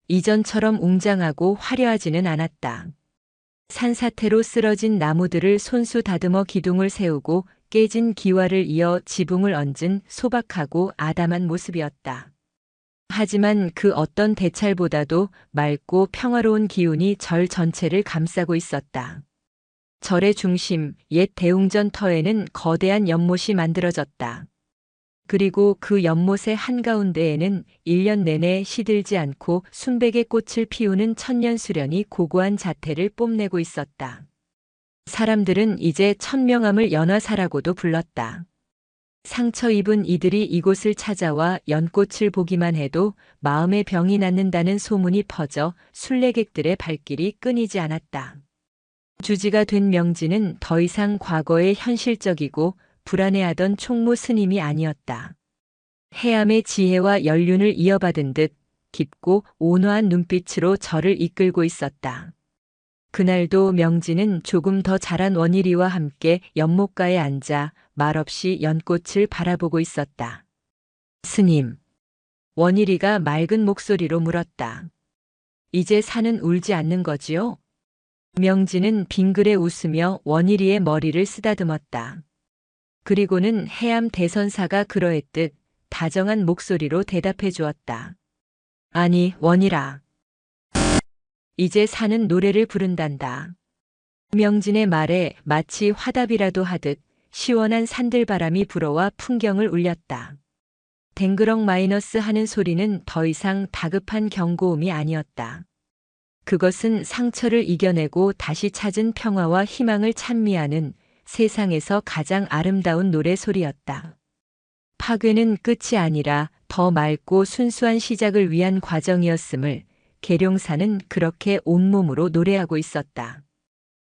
이전처럼 웅장하고 화려하지는 않았다. 산사태로 쓰러진 나무들을 손수 다듬어 기둥을 세우고 깨진 기와를 이어 지붕을 얹은 소박하고 아담한 모습이었다. 하지만 그 어떤 대찰보다도 맑고 평화로운 기운이 절 전체를 감싸고 있었다. 절의 중심, 옛 대웅전터에는 거대한 연못이 만들어졌다. 그리고 그 연못의 한가운데에는 1년 내내 시들지 않고 순백의 꽃을 피우는 천년수련이 고고한 자태를 뽐내고 있었다. 사람들은 이제 천명함을 연화사라고도 불렀다. 상처 입은 이들이 이곳을 찾아와 연꽃을 보기만 해도 마음의 병이 낫는다는 소문이 퍼져 순례객들의 발길이 끊이지 않았다. 주지가 된 명진은 더 이상 과거의 현실적이고 불안해하던 총무 스님이 아니었다. 해암의 지혜와 연륜을 이어받은 듯 깊고 온화한 눈빛으로 저를 이끌고 있었다. 그날도 명진은 조금 더 자란 원일이와 함께 연못가에 앉아 말없이 연꽃을 바라보고 있었다. 스님, 원일이가 맑은 목소리로 물었다. 이제 산은 울지 않는 거지요? 명진은 빙그레 웃으며 원일이의 머리를 쓰다듬었다. 그리고는 해암 대선사가 그러했듯 다정한 목소리로 대답해 주었다. 아니, 원이라. 이제 사는 노래를 부른단다. 명진의 말에 마치 화답이라도 하듯 시원한 산들바람이 불어와 풍경을 울렸다. 댕그럭 마이너스 하는 소리는 더 이상 다급한 경고음이 아니었다. 그것은 상처를 이겨내고 다시 찾은 평화와 희망을 찬미하는 세상에서 가장 아름다운 노래 소리였다. 파괴는 끝이 아니라 더 맑고 순수한 시작을 위한 과정이었음을 계룡사는 그렇게 온몸으로 노래하고 있었다.